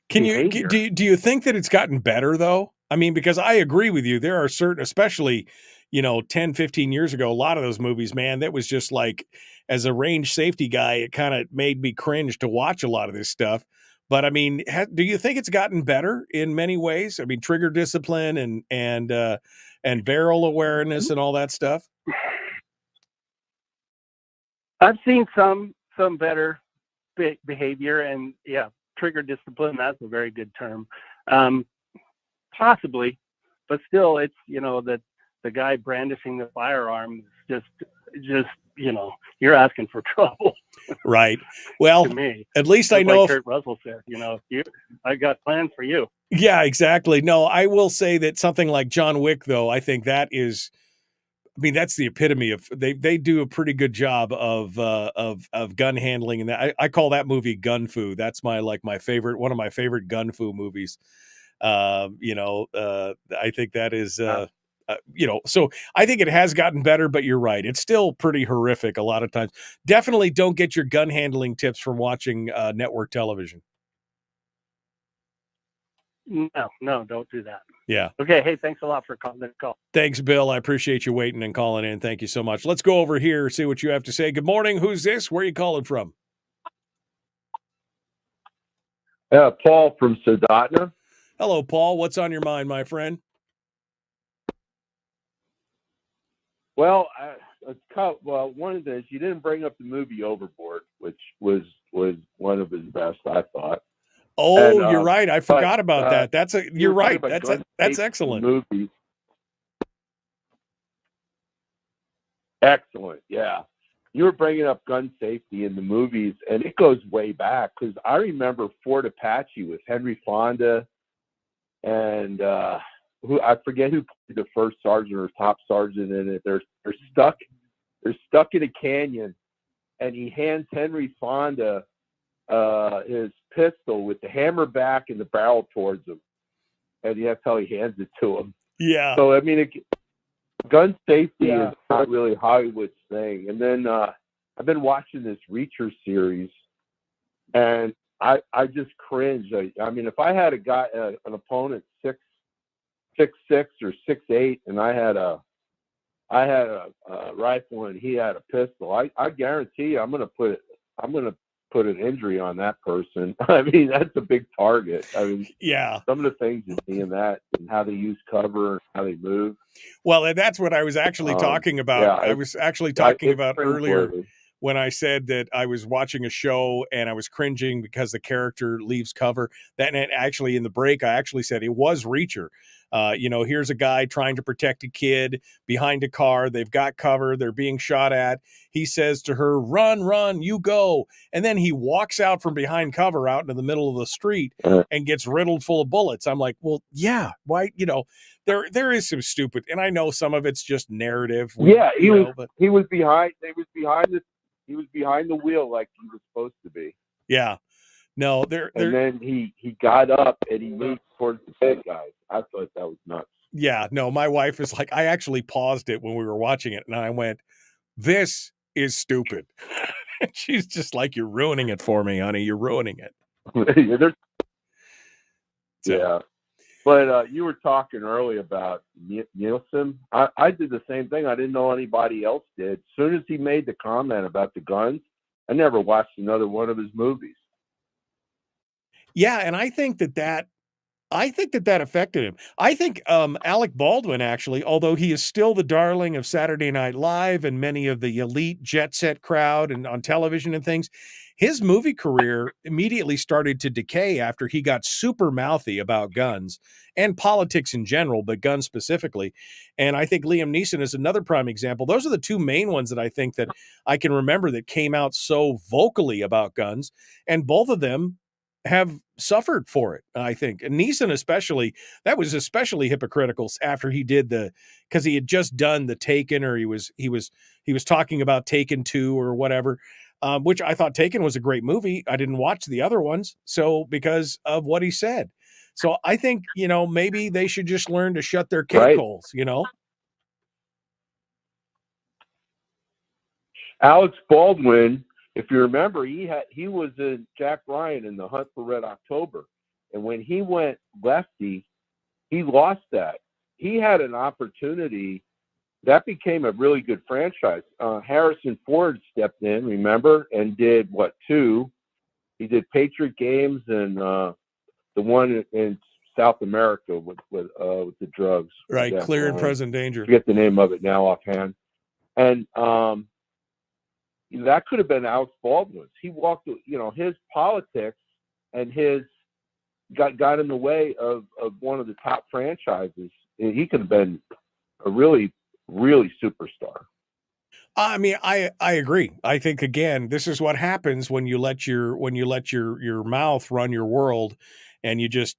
do you think that it's gotten better though? I mean, because I agree with you. There are certain, especially, 10, 15 years ago, a lot of those movies, man, that was just like, as a range safety guy, it kind of made me cringe to watch a lot of this stuff. But I mean, do you think it's gotten better in many ways? I mean, trigger discipline and barrel awareness and all that stuff. I've seen some better behavior, and yeah, trigger discipline. That's a very good term. Possibly, but still, it's that the guy brandishing the firearm is just you're asking for trouble. Right. Well, to me, at least I know. Like Kurt Russell said, I got plans for you. Yeah, exactly. No, I will say that something like John Wick, though, I think that is. I mean, that's the epitome of they do a pretty good job of gun handling, and I call that movie gun fu. That's one of my favorite gun fu movies. I think that is. So I think it has gotten better, but you're right. It's still pretty horrific a lot of times. Definitely don't get your gun handling tips from watching network television. No, don't do that. Yeah. Okay. Hey, thanks a lot for calling the call. Thanks, Bill. I appreciate you waiting and calling in. Thank you so much. Let's go over here, see what you have to say. Good morning. Who's this? Where are you calling from? Paul from Soldotna. Hello, Paul. What's on your mind, my friend? Well, one of the you didn't bring up the movie Overboard, which was one of his best, I thought. Oh, and, you're right. I forgot about that. You're right. That's excellent. Movie. Excellent. Yeah. You were bringing up gun safety in the movies, and it goes way back, because I remember Fort Apache with Henry Fonda and I forget who played the first sergeant or top sergeant in it. They're stuck in a canyon, and he hands Henry Fonda his pistol with the hammer back and the barrel towards him, and that's how he hands it to him. Yeah. So I mean, gun safety is not really Hollywood's thing. And then I've been watching this Reacher series, and I just cringe. I mean, if I had an opponent 6'6" or 6'8", and I had a rifle and he had a pistol, I guarantee you I'm gonna put an injury on that person. I mean, that's a big target. I mean, yeah, some of the things you see in that and how they use cover and how they move. Well, that's what I was actually talking about. Yeah, I was actually talking about earlier cringeworthy. When I said that I was watching a show and I was cringing because the character leaves cover. That actually in the break, I actually said it was Reacher. Here's a guy trying to protect a kid behind a car. They've got cover. They're being shot at. He says to her, "Run, you go." And then he walks out from behind cover out into the middle of the street and gets riddled full of bullets. I'm like, well, yeah, why? There is some stupid, and I know some of it's just narrative. He was behind the wheel like he was supposed to be. Yeah. No, they're And then he got up and he moved towards the bad guys. I thought that was nuts. yeah, no, my wife is like, I actually paused it when we were watching it, and I went, "This is stupid." And she's just like, "You're ruining it for me, honey. You're ruining it." Yeah. But you were talking earlier about Nielsen. I did the same thing. I didn't know anybody else did. As soon as he made the comment about the guns, I never watched another one of his movies. Yeah, and I think that affected him. I think Alec Baldwin, actually, although he is still the darling of Saturday Night Live and many of the elite jet set crowd and on television and things, his movie career immediately started to decay after he got super mouthy about guns and politics in general, but guns specifically. And I think Liam Neeson is another prime example. Those are the two main ones that I think that I can remember that came out so vocally about guns, and both of them have suffered for it, I think. And Neeson especially, that was especially hypocritical after he did because he had just done the Taken, or he was talking about Taken 2 or whatever, which I thought Taken was a great movie. I didn't watch the other ones, so because of what he said. So I think, maybe they should just learn to shut their cake holes, Alex Baldwin, if you remember, he was in Jack Ryan in The Hunt for Red October, and when he went lefty, he lost that. He had an opportunity that became a really good franchise. Harrison Ford stepped in, remember, and did two? He did Patriot Games and the one in South America with the drugs. Right, Clear and Present Danger. I forget the name of it now offhand, and that could have been Alex Baldwin's. He walked, his politics and his got in the way of one of the top franchises. He could have been a really, really superstar. I mean, I agree. I think, again, this is what happens when you let your mouth run your world, and you just,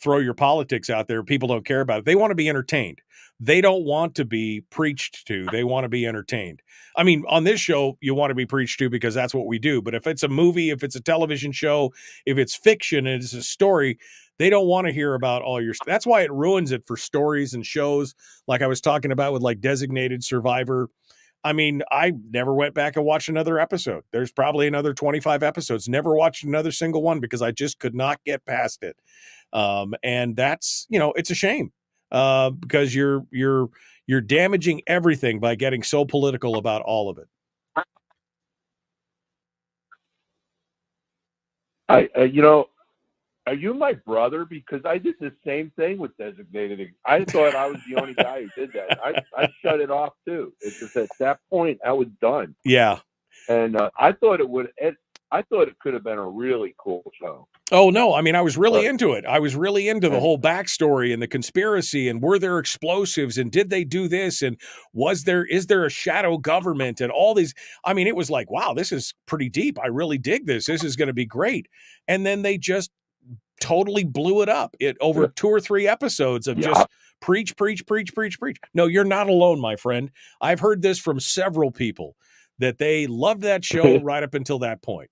throw your politics out there. People don't care about it. They want to be entertained. They don't want to be preached to. They want to be entertained. I mean, on this show, you want to be preached to because that's what we do. But if it's a movie, if it's a television show, if it's fiction and it's a story, they don't want to hear about all your stuff. That's why it ruins it for stories and shows like I was talking about with like Designated Survivor. I mean, I never went back and watched another episode. There's probably another 25 episodes. Never watched another single one because I just could not get past it. And that's, it's a shame because you're damaging everything by getting so political about all of it. Are you my brother? Because I did the same thing with Designated. I thought I was the only guy who did that. I shut it off too. It's just at that point I was done. Yeah. And I thought it could have been a really cool show. Oh, no. I mean, I was really into it. I was really into the whole backstory and the conspiracy, and were there explosives, and did they do this, and is there a shadow government, and all these. I mean, it was like, wow, this is pretty deep. I really dig this. This is going to be great. And then they just totally blew it up over 2 or 3 episodes of just preach. No, you're not alone, my friend. I've heard this from several people that they loved that show right up until that point.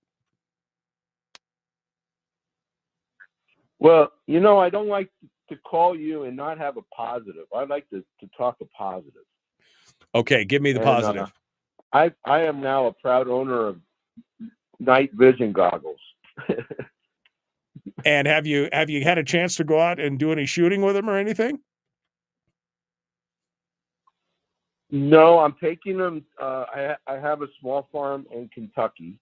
Well, I don't like to call you and not have a positive. I like to talk a positive. Okay, give me the positive. I am now a proud owner of night vision goggles. And have you had a chance to go out and do any shooting with them or anything? No, I'm taking them. I have a small farm in Kentucky,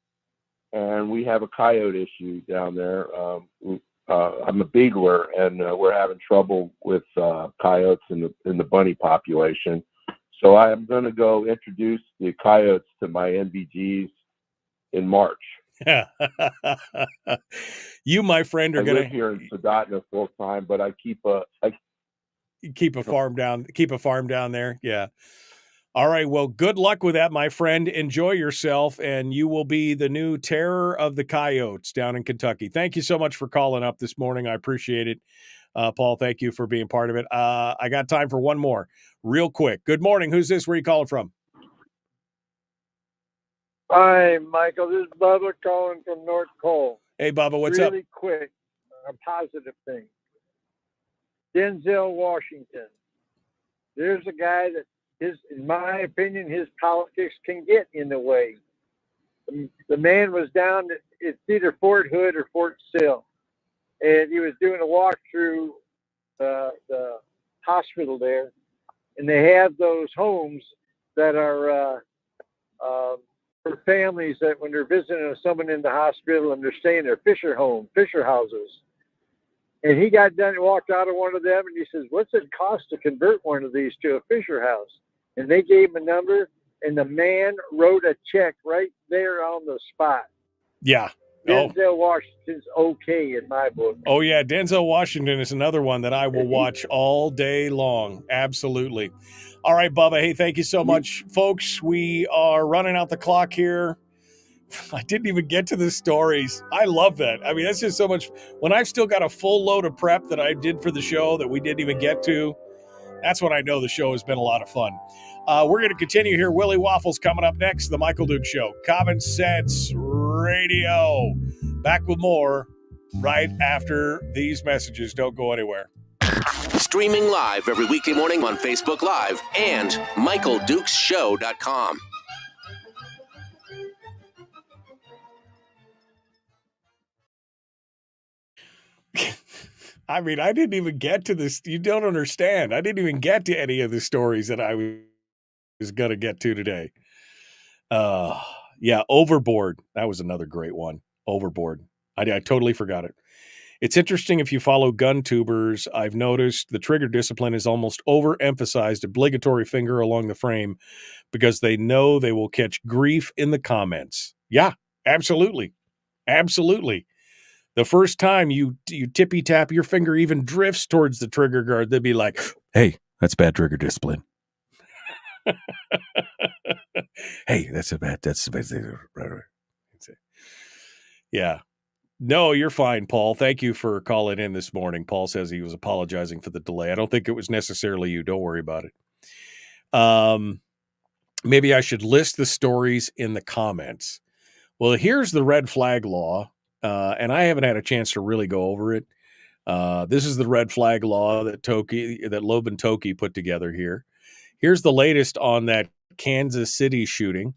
and we have a coyote issue down there. I'm a beagler, and we're having trouble with coyotes in the bunny population. So I am going to go introduce the coyotes to my NVGs in March. You, my friend, are going to live here in Soldotna full time, but I keep a farm down. Keep a farm down there. Yeah. All right. Well, good luck with that, my friend. Enjoy yourself, and you will be the new terror of the coyotes down in Kentucky. Thank you so much for calling up this morning. I appreciate it. Paul, thank you for being part of it. I got time for one more real quick. Good morning. Who's this? Where are you calling from? Hi, Michael. This is Bubba calling from North Cole. Hey, Bubba, what's really up? quick, a positive thing. Denzel Washington. There's a guy that in my opinion, his politics can get in the way. The man was down at it's either Fort Hood or Fort Sill, and he was doing a walk through the hospital there, and they have those homes that are for families that when they're visiting someone in the hospital and they're staying there, Fisher houses. And he got done and walked out of one of them, and he says, "What's it cost to convert one of these to a Fisher house?" And they gave him a number, and the man wrote a check right there on the spot. Yeah. Denzel Washington's okay in my book. Oh, yeah. Denzel Washington is another one that I will watch all day long. Absolutely. All right, Bubba. Hey, thank you so much. Folks, we are running out the clock here. I didn't even get to the stories. I love that. I mean, that's just so much. When I've still got a full load of prep that I did for the show that we didn't even get to, that's when I know the show has been a lot of fun. We're going to continue here. Willie Waffle's coming up next. The Michael Duke Show. Common Sense Radio. Back with more right after these messages. Don't go anywhere. Streaming live every weekday morning on Facebook Live and MichaelDukesShow.com. I mean, I didn't even get to this. You don't understand. I didn't even get to any of the stories that I was going to get to today. Yeah, Overboard. That was another great one. Overboard. I totally forgot it. It's interesting if you follow gun tubers, I've noticed the trigger discipline is almost overemphasized, obligatory finger along the frame, because they know they will catch grief in the comments. Yeah, absolutely. Absolutely. The first time you tippy tap, your finger even drifts towards the trigger guard, they'll be like, "Hey, that's bad trigger discipline." Hey, that's a bad thing. Yeah. No, you're fine, Paul. Thank you for calling in this morning. Paul says he was apologizing for the delay. I don't think it was necessarily you. Don't worry about it. Maybe I should list the stories in the comments. Well, here's the red flag law. And I haven't had a chance to really go over it. This is the red flag law that Loeb and Toki put together here. Here's the latest on that Kansas City shooting,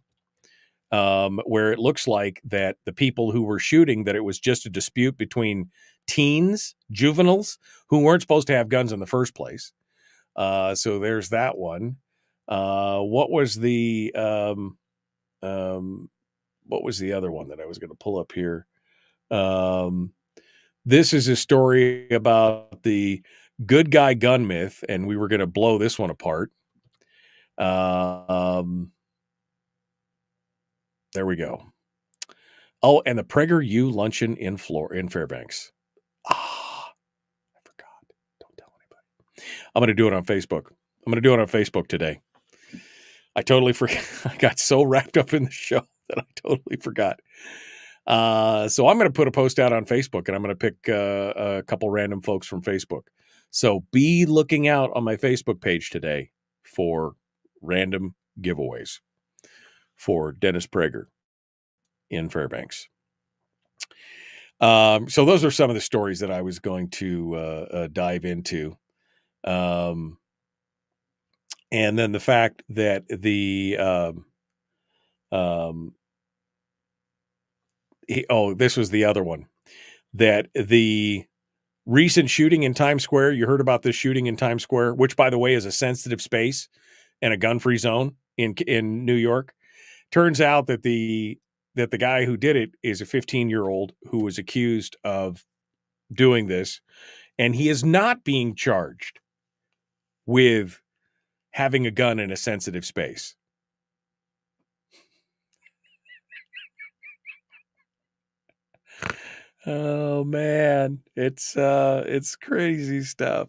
where it looks like that the people who were shooting, that it was just a dispute between teens, juveniles, who weren't supposed to have guns in the first place. So there's that one. What was the other one that I was going to pull up here? This is a story about the good guy gun myth, and we were going to blow this one apart. There we go. Oh, and the PragerU luncheon in Fairbanks. I forgot. Don't tell anybody. I'm going to do it on Facebook. Today. I totally forgot. I got so wrapped up in the show that I totally forgot. So I'm going to put a post out on Facebook, and I'm going to pick a couple random folks from Facebook. So be looking out on my Facebook page today for random giveaways for Dennis Prager in Fairbanks. So those are some of the stories that I was going to dive into. And then the fact that this was the other one, that the recent shooting in Times Square, you heard about this shooting in Times Square, which, by the way, is a sensitive space and a gun-free zone in New York. Turns out that the guy who did it is a 15-year-old who was accused of doing this, and he is not being charged with having a gun in a sensitive space. Oh man, it's crazy stuff.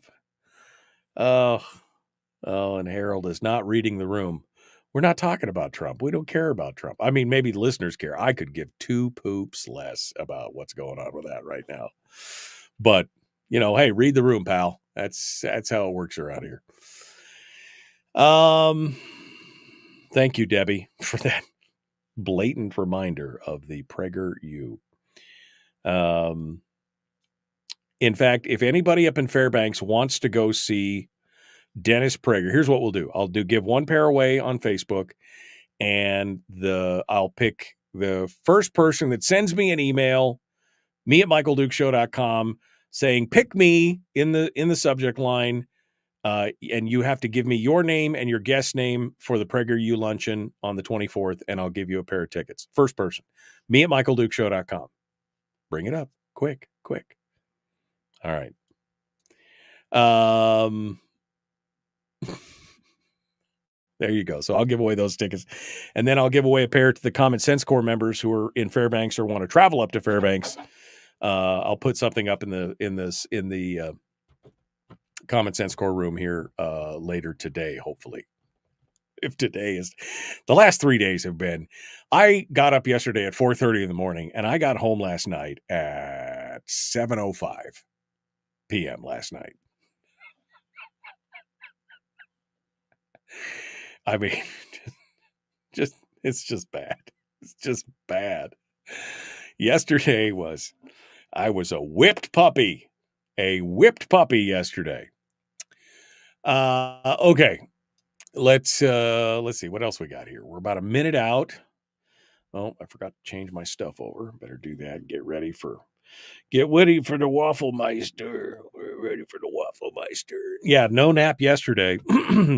Oh, and Harold is not reading the room. We're not talking about Trump. We don't care about Trump. I mean, maybe listeners care. I could give two poops less about what's going on with that right now. But, hey, read the room, pal. That's how it works around here. Thank you, Debbie, for that blatant reminder of the PragerU. In fact, if anybody up in Fairbanks wants to go see Dennis Prager, here's what we'll do. I'll give one pair away on Facebook, and I'll pick the first person that sends me an email, me@michaeldukeshow.com, saying pick me in the subject line, and you have to give me your name and your guest name for the PragerU luncheon on the 24th, and I'll give you a pair of tickets. First person, me@michaeldukeshow.com. Bring it up. Quick. All right. There you go. So I'll give away those tickets, and then I'll give away a pair to the Common Sense Corps members who are in Fairbanks or want to travel up to Fairbanks. I'll put something up in the Common Sense Corps room here later today, hopefully. If today is the last 3 days have been, I got up yesterday at 4:30 in the morning, and I got home last night at 7:05 p.m. last night. I mean, it's just bad. It's just bad. Yesterday I was a whipped puppy yesterday. Okay. Let's see what else we got here. We're about a minute out. Oh, I forgot to change my stuff over. Better do that. Get ready for the Waffle Meister. We're ready for the Waffle Meister. Yeah, no nap yesterday.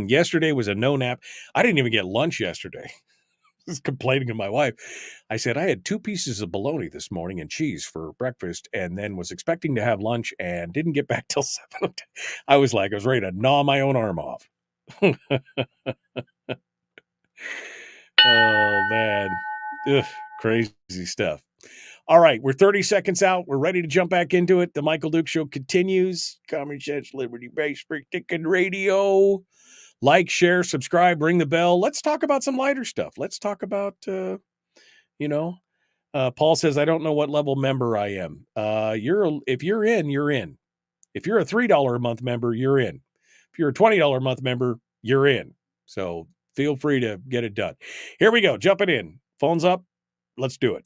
Yesterday was a no nap. I didn't even get lunch yesterday. I was complaining to my wife. I said, I had 2 pieces of bologna this morning and cheese for breakfast, and then was expecting to have lunch and didn't get back till 7. I was ready to gnaw my own arm off. Oh, man. Ugh, crazy stuff. All right, we're 30 seconds out. We're ready to jump back into it. The Michael Duke Show continues. Common Sense, Liberty-Based, Freaking Radio. Like, share, subscribe, ring the bell. Let's talk about some lighter stuff. Let's talk about, Paul says, I don't know what level member I am. If you're in, you're in. If you're a $3 a month member, you're in. If you're a $20 a month member, you're in. So feel free to get it done. Here we go. Jumping in. Phones up. Let's do it.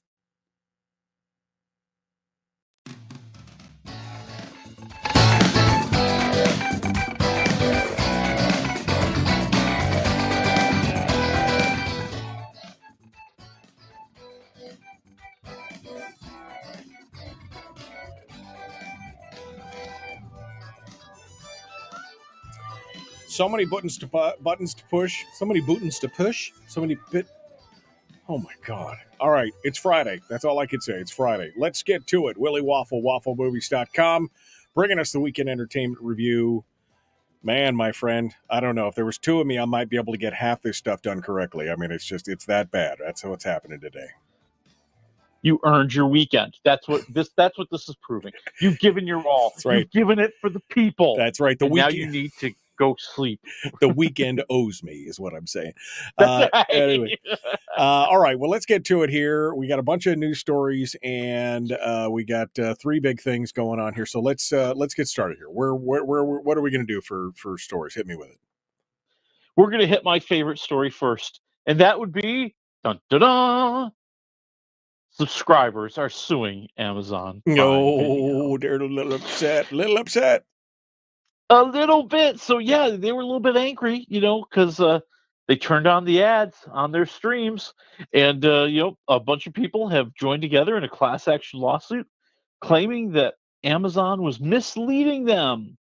So many buttons to push. So many buttons to push. So many Oh my God. All right. It's Friday. That's all I can say. It's Friday. Let's get to it. Willie Waffle, wafflemovies.com, bringing us the weekend entertainment review. Man, my friend, I don't know. If there was 2 of me, I might be able to get half this stuff done correctly. I mean, it's that bad. That's what's happening today. You earned your weekend. That's what this is proving. You've given your all. That's right. You've given it for the people. That's right. Now you need to go sleep. The weekend owes me, is what I'm saying. That's right. Anyway, all right. Well, let's get to it here. We got a bunch of news stories, and we got 3 big things going on here. So let's get started here. What are we going to do for stories? Hit me with it. We're going to hit my favorite story first, and that would be dun, dun, dun, subscribers are suing Amazon. No, they're a little upset. A little bit. So yeah, they were a little bit angry, because they turned on the ads on their streams, and a bunch of people have joined together in a class action lawsuit claiming that Amazon was misleading them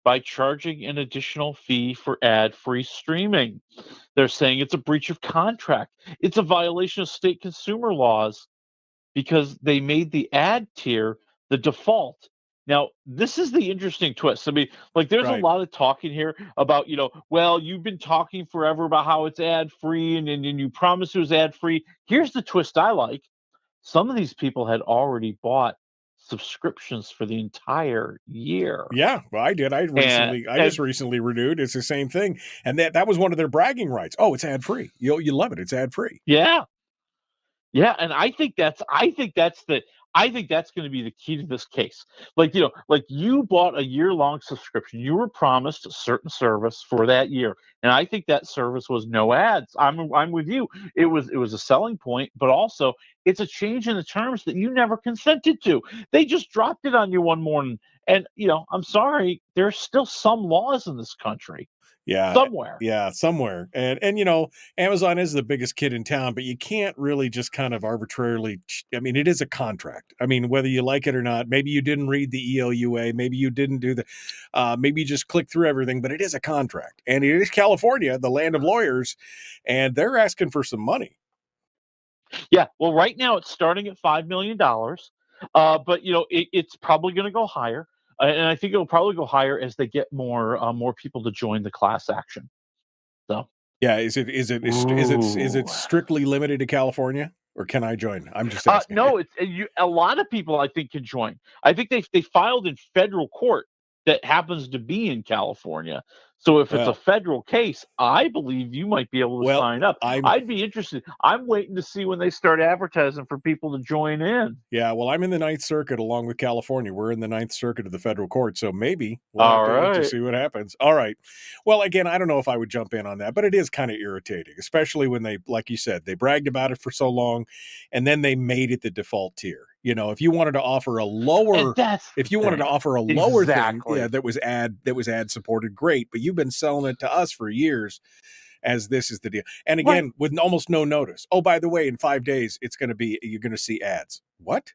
by charging an additional fee for ad-free streaming. They're saying it's a breach of contract. It's a violation of state consumer laws because they made the ad tier the default. Now, this is the interesting twist. I mean, there's a lot of talking here about, well, you've been talking forever about how it's ad-free and you promised it was ad-free. Here's the twist I like. Some of these people had already bought subscriptions for the entire year. Yeah, well, I did. I just recently renewed. It's the same thing. And that was one of their bragging rights. Oh, it's ad-free. You love it. It's ad-free. Yeah. Yeah, and I think that's I think that's going to be the key to this case. Like, like you bought a year-long subscription. You were promised a certain service for that year. And I think that service was no ads. I'm with you. It was a selling point, but also it's a change in the terms that you never consented to. They just dropped it on you one morning. And, I'm sorry, there's still some laws in this country. Yeah. Somewhere. Yeah, somewhere. And Amazon is the biggest kid in town, but you can't really just kind of arbitrarily, I mean, it is a contract. I mean, whether you like it or not, maybe you didn't read the EOUA, maybe you didn't do maybe you just click through everything, but it is a contract. And it is California, the land of lawyers, and they're asking for some money. Yeah, well, right now it's starting at $5 million, but it's probably going to go higher, and I think it'll probably go higher as they get more people to join the class action. So yeah, is it strictly limited to California, or can I join? I'm just asking. No, a lot of people I think can join. I think they filed in federal court that happens to be in California. So if it's a federal case, I believe you might be able to sign up. I'd be interested. I'm waiting to see when they start advertising for people to join in. Yeah, well, I'm in the Ninth Circuit along with California. We're in the Ninth Circuit of the federal court, so maybe we'll have to see what happens. All right. Well, again, I don't know if I would jump in on that, but it is kind of irritating, especially when they, like you said, they bragged about it for so long, and then they made it the default tier. If you wanted to offer a lower, thing, yeah, that was ad supported, great. But you've been selling it to us for years as this is the deal. And again, with almost no notice. Oh, by the way, in 5 days, you're going to see ads. What?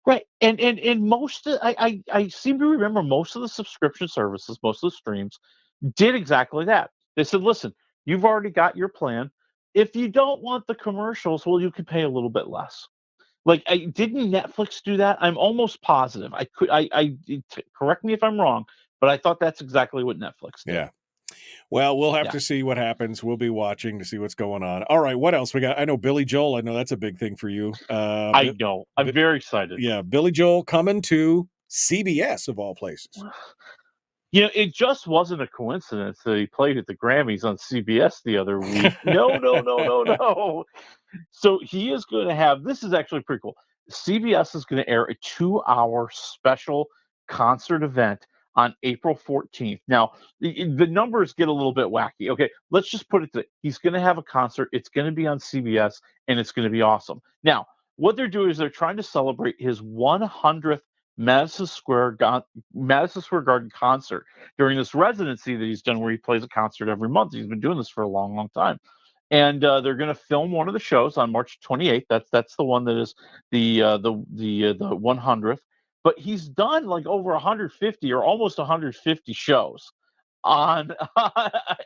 Right. And most I seem to remember most of the subscription services, most of the streams did exactly that. They said, listen, you've already got your plan. If you don't want the commercials, well, you can pay a little bit less. Like, didn't Netflix do that? I'm almost positive. Correct me if I'm wrong, but I thought that's exactly what Netflix did. Yeah. Well, we'll have to see what happens. We'll be watching to see what's going on. All right, what else we got? I know Billy Joel. I know that's a big thing for you. I know. I'm very excited. Yeah, Billy Joel coming to CBS of all places. It just wasn't a coincidence that he played at the Grammys on CBS the other week. No. So he is going to have, this is actually pretty cool. CBS is going to air a 2-hour special concert event on April 14th. Now, the numbers get a little bit wacky. Okay, let's just put it he's going to have a concert. It's going to be on CBS, and it's going to be awesome. Now, what they're doing is they're trying to celebrate his 100th Madison Square Garden concert during this residency that he's done, where he plays a concert every month. He's been doing this for a long, long time. And they're going to film one of the shows on March 28th. That's the one that is the 100th. But he's done like over 150 or almost 150 shows on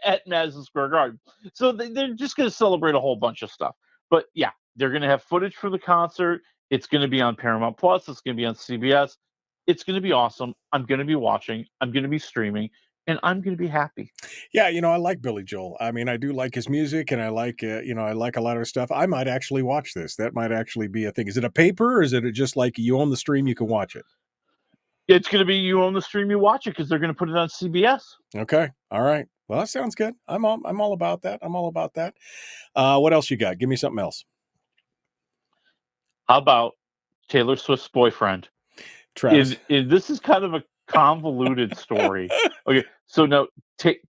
at Madison Square Garden. So they're just going to celebrate a whole bunch of stuff. But yeah, they're going to have footage for the concert. It's going to be on Paramount Plus. It's going to be on CBS. It's going to be awesome. I'm going to be watching. I'm going to be streaming. And I'm going to be happy. Yeah, I like Billy Joel. I mean, I do like his music, and I like, I like a lot of his stuff. I might actually watch this. That might actually be a thing. Is it a paper, or is it just like you own the stream, you can watch it? It's going to be you own the stream, you watch it, because they're going to put it on CBS. Okay, all right. Well, that sounds good. I'm all about that. I'm all about that. What else you got? Give me something else. How about Taylor Swift's boyfriend? Travis. This is kind of a convoluted story. Okay, so now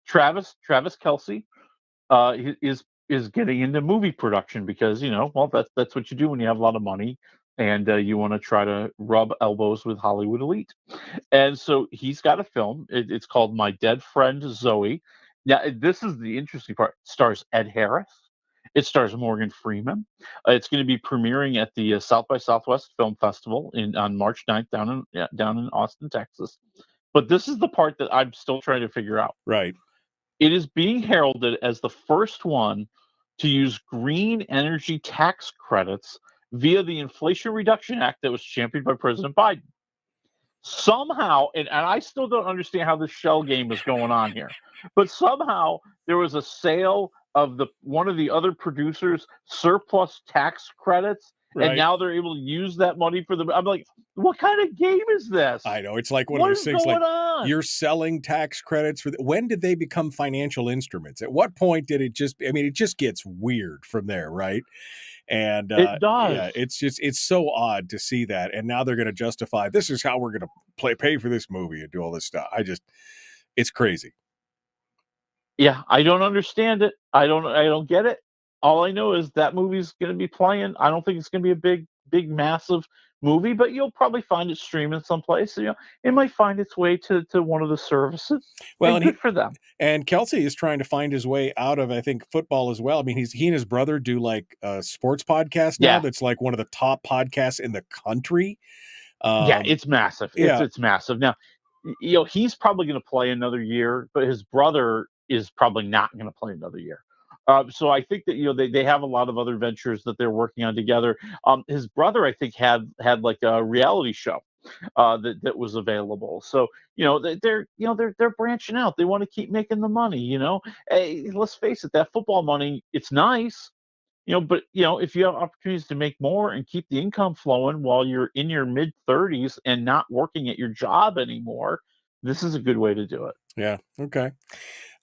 Travis Kelce is getting into movie production because that's what you do when you have a lot of money and you want to try to rub elbows with Hollywood elite. And so he's got a film. It's called My Dead Friend Zoe. Now, this is the interesting part. It stars Ed Harris. It stars Morgan Freeman. It's going to be premiering at the South by Southwest Film Festival on March 9th down in Austin, Texas. But this is the part that I'm still trying to figure out. Right. It is being heralded as the first one to use green energy tax credits via the Inflation Reduction Act that was championed by President Biden. Somehow, and I still don't understand how this shell game is going on here, but somehow there was a sale of one of the other producers' surplus tax credits, right. And now they're able to use that money for I'm like, what kind of game is this? I know, it's like one of those things. Like you're selling tax credits for. When did they become financial instruments? At what point did it just? I mean, it just gets weird from there, right? And It does. yeah, it's so odd to see that. And now they're going to justify this is how we're going to pay for this movie and do all this stuff. It's crazy. Yeah, I don't understand it. I don't get it. All I know is that movie's going to be playing. I don't think it's going to be a big, massive movie, but you'll probably find it streaming someplace. It might find its way to one of the services. Well, and good for them. And Kelsey is trying to find his way out of, I think, football as well. I mean, he and his brother do like a sports podcast now. Yeah. That's like one of the top podcasts in the country. Yeah, it's massive. Yeah. It's massive. Now, he's probably going to play another year, but his brother is probably not going to play another year. So I think that they have a lot of other ventures that they're working on together. His brother, I think, had like a reality show that was available. So they're branching out. They want to keep making the money. Hey, let's face it, that football money, it's nice. But if you have opportunities to make more and keep the income flowing while you're in your mid-30s and not working at your job anymore, this is a good way to do it. Yeah. Okay.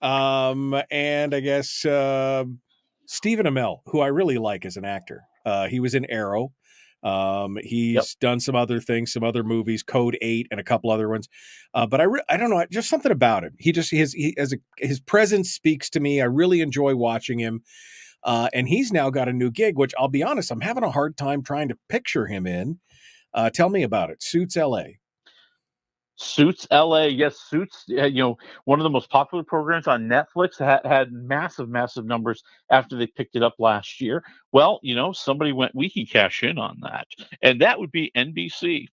And I guess Stephen Amell, who I really like as an actor. He was in Arrow. He's done some other things, some other movies, Code 8 and a couple other ones. But I don't know, just something about him. His presence speaks to me. I really enjoy watching him. And he's now got a new gig, which I'll be honest, I'm having a hard time trying to picture him in. Tell me about it. Suits LA. Suits LA, yes, Suits. One of the most popular programs on Netflix had massive numbers after they picked it up last year. Well, somebody went, we can cash in on that, and that would be NBC.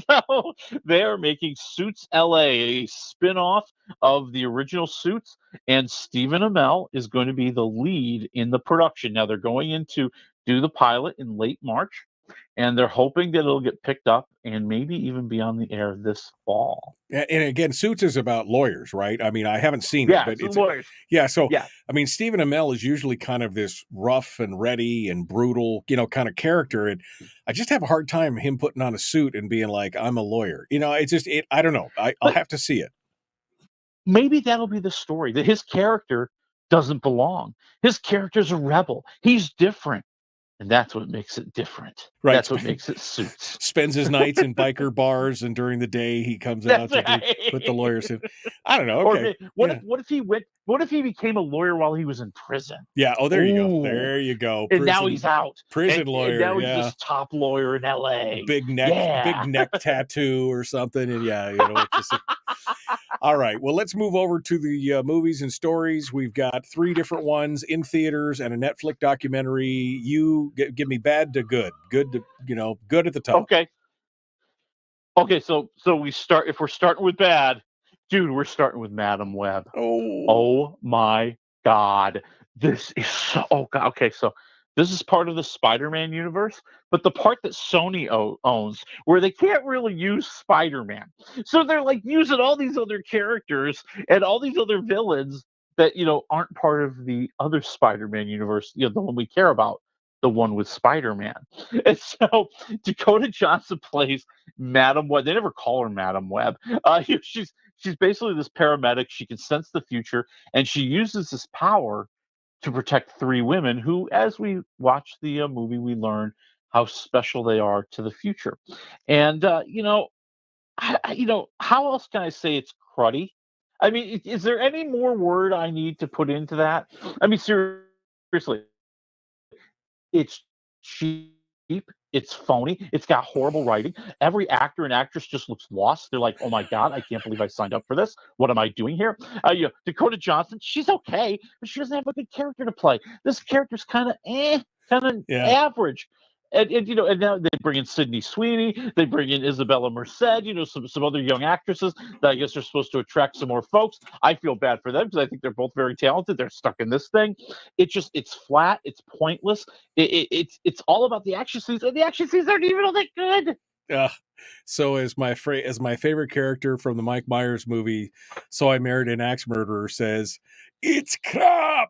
So they are making Suits LA a spin-off of the original Suits, and Stephen Amell is going to be the lead in the production. Now they're going in to do the pilot in late March. And they're hoping that it'll get picked up and maybe even be on the air this fall. And again, Suits is about lawyers, right? I mean, I haven't seen it, but it's lawyers. Yeah, so I mean, Stephen Amell is usually kind of this rough and ready and brutal, kind of character, and I just have a hard time him putting on a suit and being like, "I'm a lawyer." It's just I don't know. I'll have to see it. Maybe that'll be the story, that his character doesn't belong. His character's a rebel. He's different. And that's what makes it different. Right. That's what makes it Suits. Spends his nights in biker bars, and during the day he comes out to put the lawyers in. I don't know. Okay. What if he became a lawyer while he was in prison? Yeah. Oh, there you go. There you go. And now he's out. Prison lawyer. And now he's just top lawyer in LA. Big neck tattoo or something. And all right. Well, let's move over to the movies and stories. We've got 3 different ones in theaters and a Netflix documentary. You give me bad to good. Good to, good at the top. Okay. So we start, if we're starting with bad, dude, we're starting with Madam Web. Oh my God. This is so, oh God. Okay. So this is part of the Spider-Man universe, but the part that Sony owns, where they can't really use Spider-Man. So they're like using all these other characters and all these other villains that, aren't part of the other Spider-Man universe, the one we care about, the one with Spider-Man. And so Dakota Johnson plays Madam Web. They never call her Madam Web. She's basically this paramedic. She can sense the future, and she uses this power to protect 3 women who, as we watch the movie, we learn how special they are to the future. And how else can I say it's cruddy? I mean, is there any more word I need to put into that? I mean, seriously, it's cheap. It's phony. It's got horrible writing. Every actor and actress just looks lost. They're like, "Oh my God, I can't believe I signed up for this. What am I doing here?" Dakota Johnson, she's okay, but she doesn't have a good character to play. This character's kind of average. And now they bring in Sydney Sweeney, they bring in Isabella Merced, some other young actresses that I guess are supposed to attract some more folks. I feel bad for them because I think they're both very talented. They're stuck in this thing. It's flat, it's pointless. It's all about the action scenes, and the action scenes aren't even all that good. So as my favorite character from the Mike Myers movie, So I Married an Axe Murderer, says, "It's crap."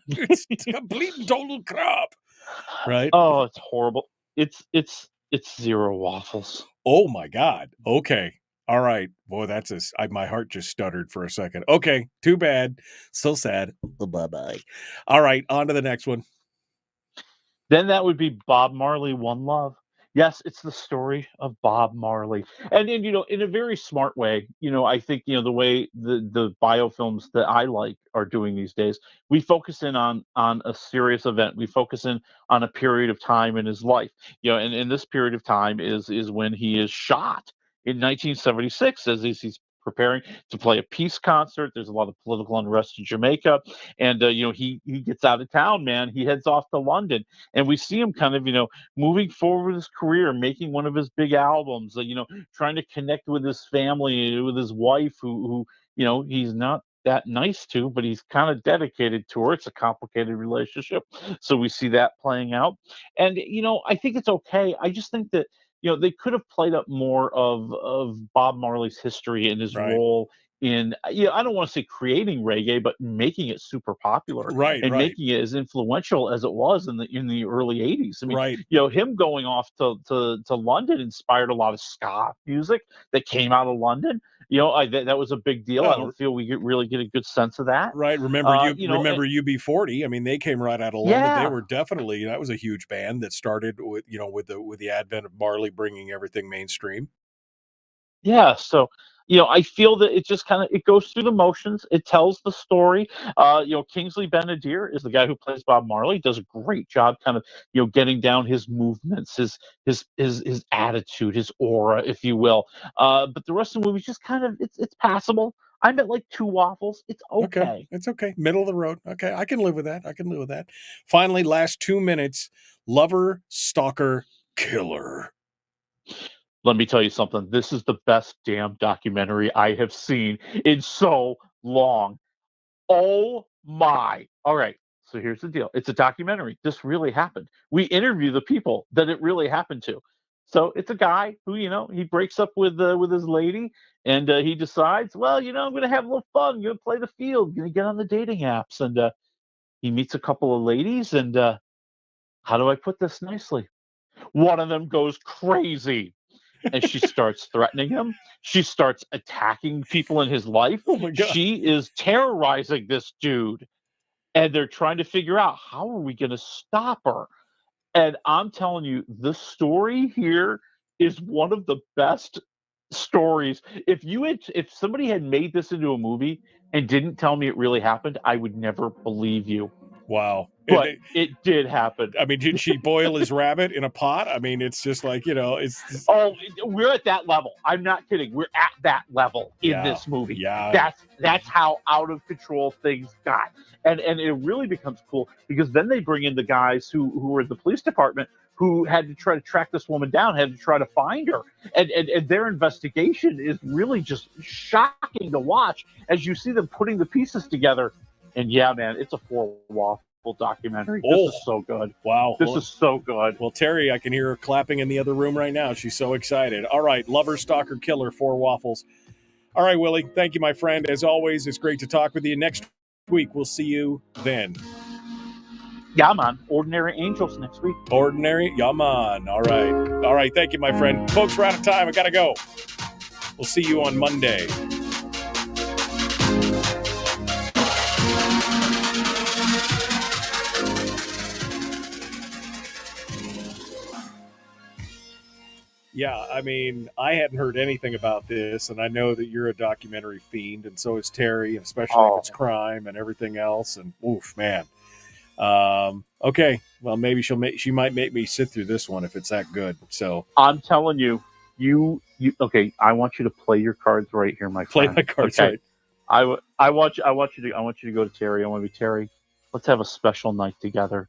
It's complete and total crap. Right? Oh, it's horrible. It's zero waffles. Oh my God. Okay. All right. Boy, my heart just stuttered for a second. Okay. Too bad. So sad. Bye-bye. All right. On to the next one. Then that would be Bob Marley, One Love. Yes, it's the story of Bob Marley. And in a very smart way, I think, the way the biofilms that I like are doing these days, we focus in on a serious event. We focus in on a period of time in his life. And this period of time is when he is shot in 1976 as he's preparing to play a peace concert. There's a lot of political unrest in Jamaica, and he gets out of town, man. He heads off to London, and we see him kind of moving forward with his career, making one of his big albums, trying to connect with his family, with his wife, who he's not that nice to, but he's kind of dedicated to her. It's a complicated relationship, so we see that playing out. And I think it's okay. I just think that they could have played up more of Bob Marley's history and his role in, I don't want to say creating reggae, but making it super popular, and making it as influential as it was in the early 80s. I mean, him going off to London inspired a lot of ska music that came out of London. That was a big deal. I don't feel we really get a good sense of that. Right. Remember UB40? I mean, they came right out of London. They were definitely, that was a huge band that started with the advent of Marley bringing everything mainstream. Yeah, so I feel that it just it goes through the motions. It tells the story. Kingsley Ben-Adir is the guy who plays Bob Marley. Does a great job, kind of getting down his movements, his attitude, his aura, if you will. But the rest of the movie just it's passable. I'm at like 2 waffles. It's okay. It's okay. Middle of the road. Okay, I can live with that. Finally, last 2 minutes. Lover, stalker, killer. Let me tell you something. This is the best damn documentary I have seen in so long. Oh my. All right. So here's the deal. It's a documentary. This really happened. We interview the people that it really happened to. So it's a guy who, he breaks up with his lady, and he decides, well, I'm going to have a little fun. I'm going to play the field. I'm going to get on the dating apps. And he meets a couple of ladies. And how do I put this nicely? One of them goes crazy. And she starts threatening him. She starts attacking people in his life. Oh my God. She is terrorizing this dude. And they're trying to figure out, how are we going to stop her? And I'm telling you, the story here is one of the best stories. If somebody had made this into a movie and didn't tell me it really happened, I would never believe you. Wow. But it did happen. I mean, did she boil his rabbit in a pot? I mean, it's just like, it's. Oh, we're at that level. I'm not kidding. We're at that level in this movie. Yeah. That's how out of control things got. And it really becomes cool because then they bring in the guys who were in the police department who had to try to track this woman down, had to try to find her. And their investigation is really just shocking to watch as you see them putting the pieces together. And yeah, man, it's a 4-waffle documentary. This is so good. Wow. This is so good. Well, Terry, I can hear her clapping in the other room right now. She's so excited. All right. Lover, stalker, killer, 4 waffles. All right, Willie. Thank you, my friend. As always, it's great to talk with you. Next week, we'll see you then. Yeah, man. Ordinary Angels next week. Ordinary? Yeah, man. All right. All right. Thank you, my friend. Folks, we're out of time. I got to go. We'll see you on Monday. Yeah, I mean, I hadn't heard anything about this, and I know that you're a documentary fiend, and so is Terry, and especially if it's crime and everything else. And oof, man. Okay, well, maybe she might make me sit through this one if it's that good. So I'm telling you, you okay. I want you to play your cards right here, my friend. Play my cards right. I want you to go to Terry. I want to be Terry. Let's have a special night together.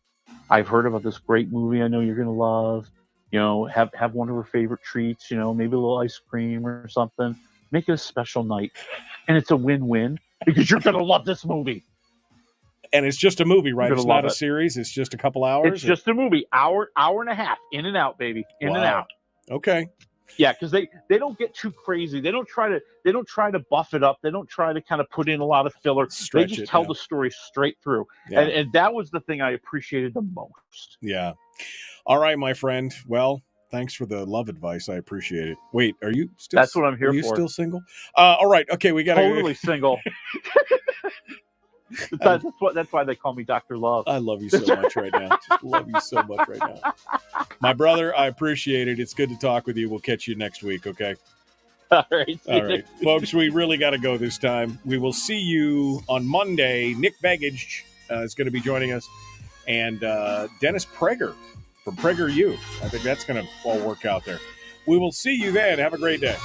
I've heard about this great movie. I know you're gonna love. Have one of her favorite treats, maybe a little ice cream or something. Make it a special night. And it's a win-win because you're going to love this movie. And it's just a movie, right? It's not a series. It's just a couple hours. It's just a movie. Hour and a half. In and out, baby. In and out. Okay. Yeah, because they don't get too crazy. They don't try to buff it up. They don't try to kind of put in a lot of filler. They just tell the story straight through. Yeah. And that was the thing I appreciated the most. Yeah. All right, my friend. Well, thanks for the love advice. I appreciate it. Wait, are you still? That's what I'm here for. Are you still single? All right. Okay, we got totally single. That's why they call me Dr. Love. I love you so much right now. Just love you so much right now. My brother, I appreciate it. It's good to talk with you. We'll catch you next week, okay? All right. All right. Folks, we really got to go this time. We will see you on Monday. Nick Begich is going to be joining us. And Dennis Prager from Prager U. I think that's going to all work out there. We will see you then. Have a great day.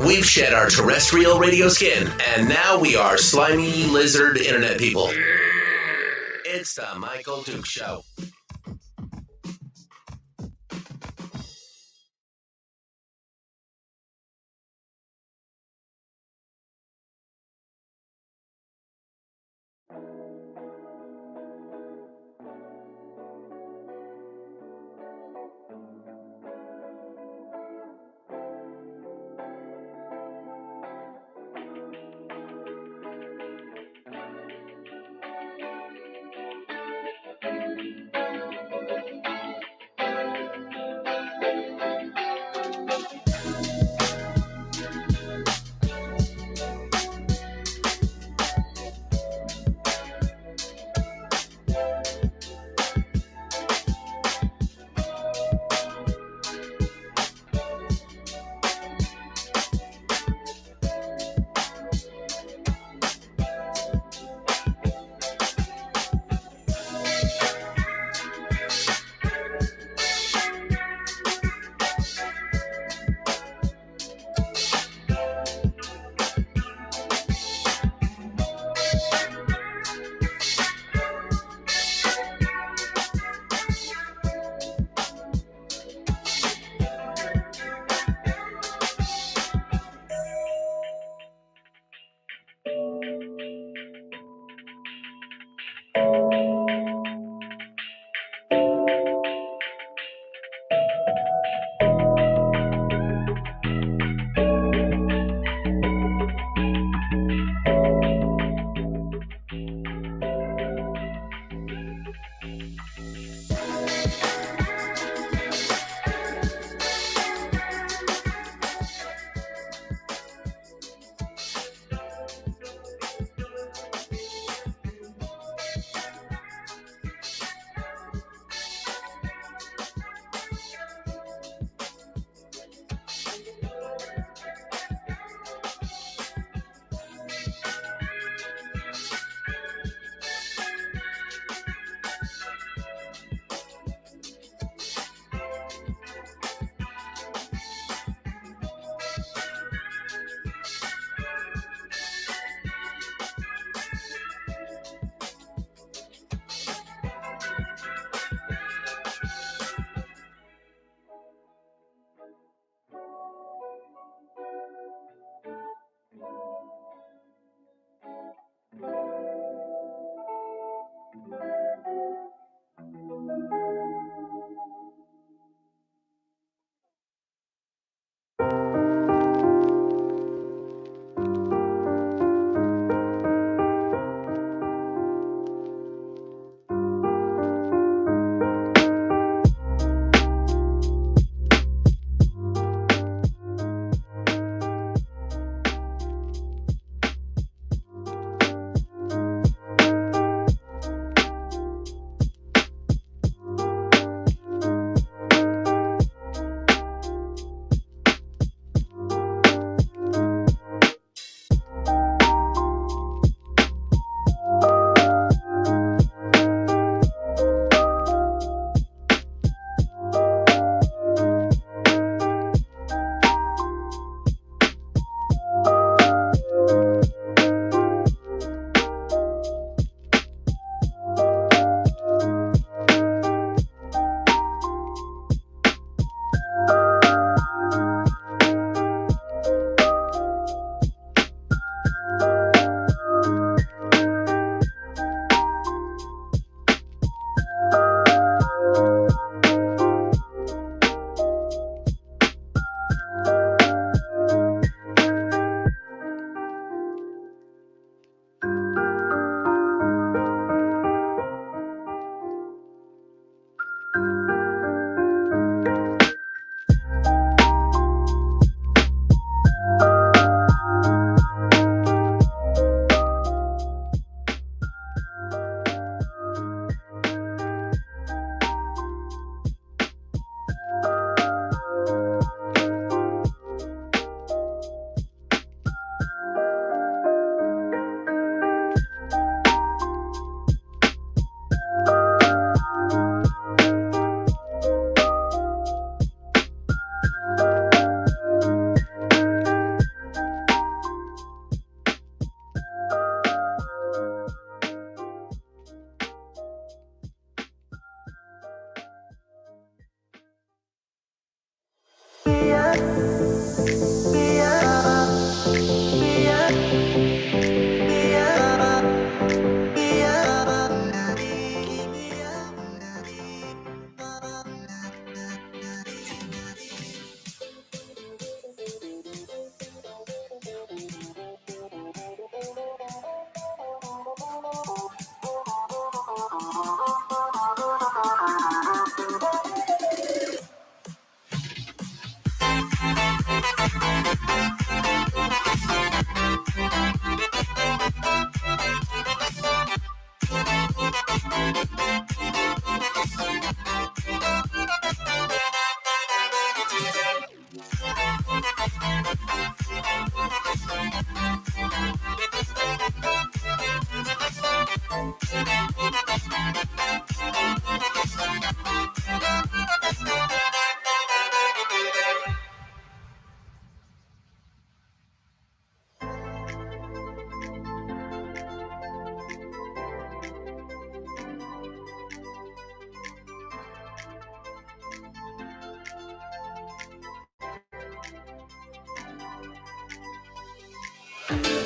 We've shed our terrestrial radio skin, and now we are slimy lizard internet people. It's the Michael Duke Show. Yeah.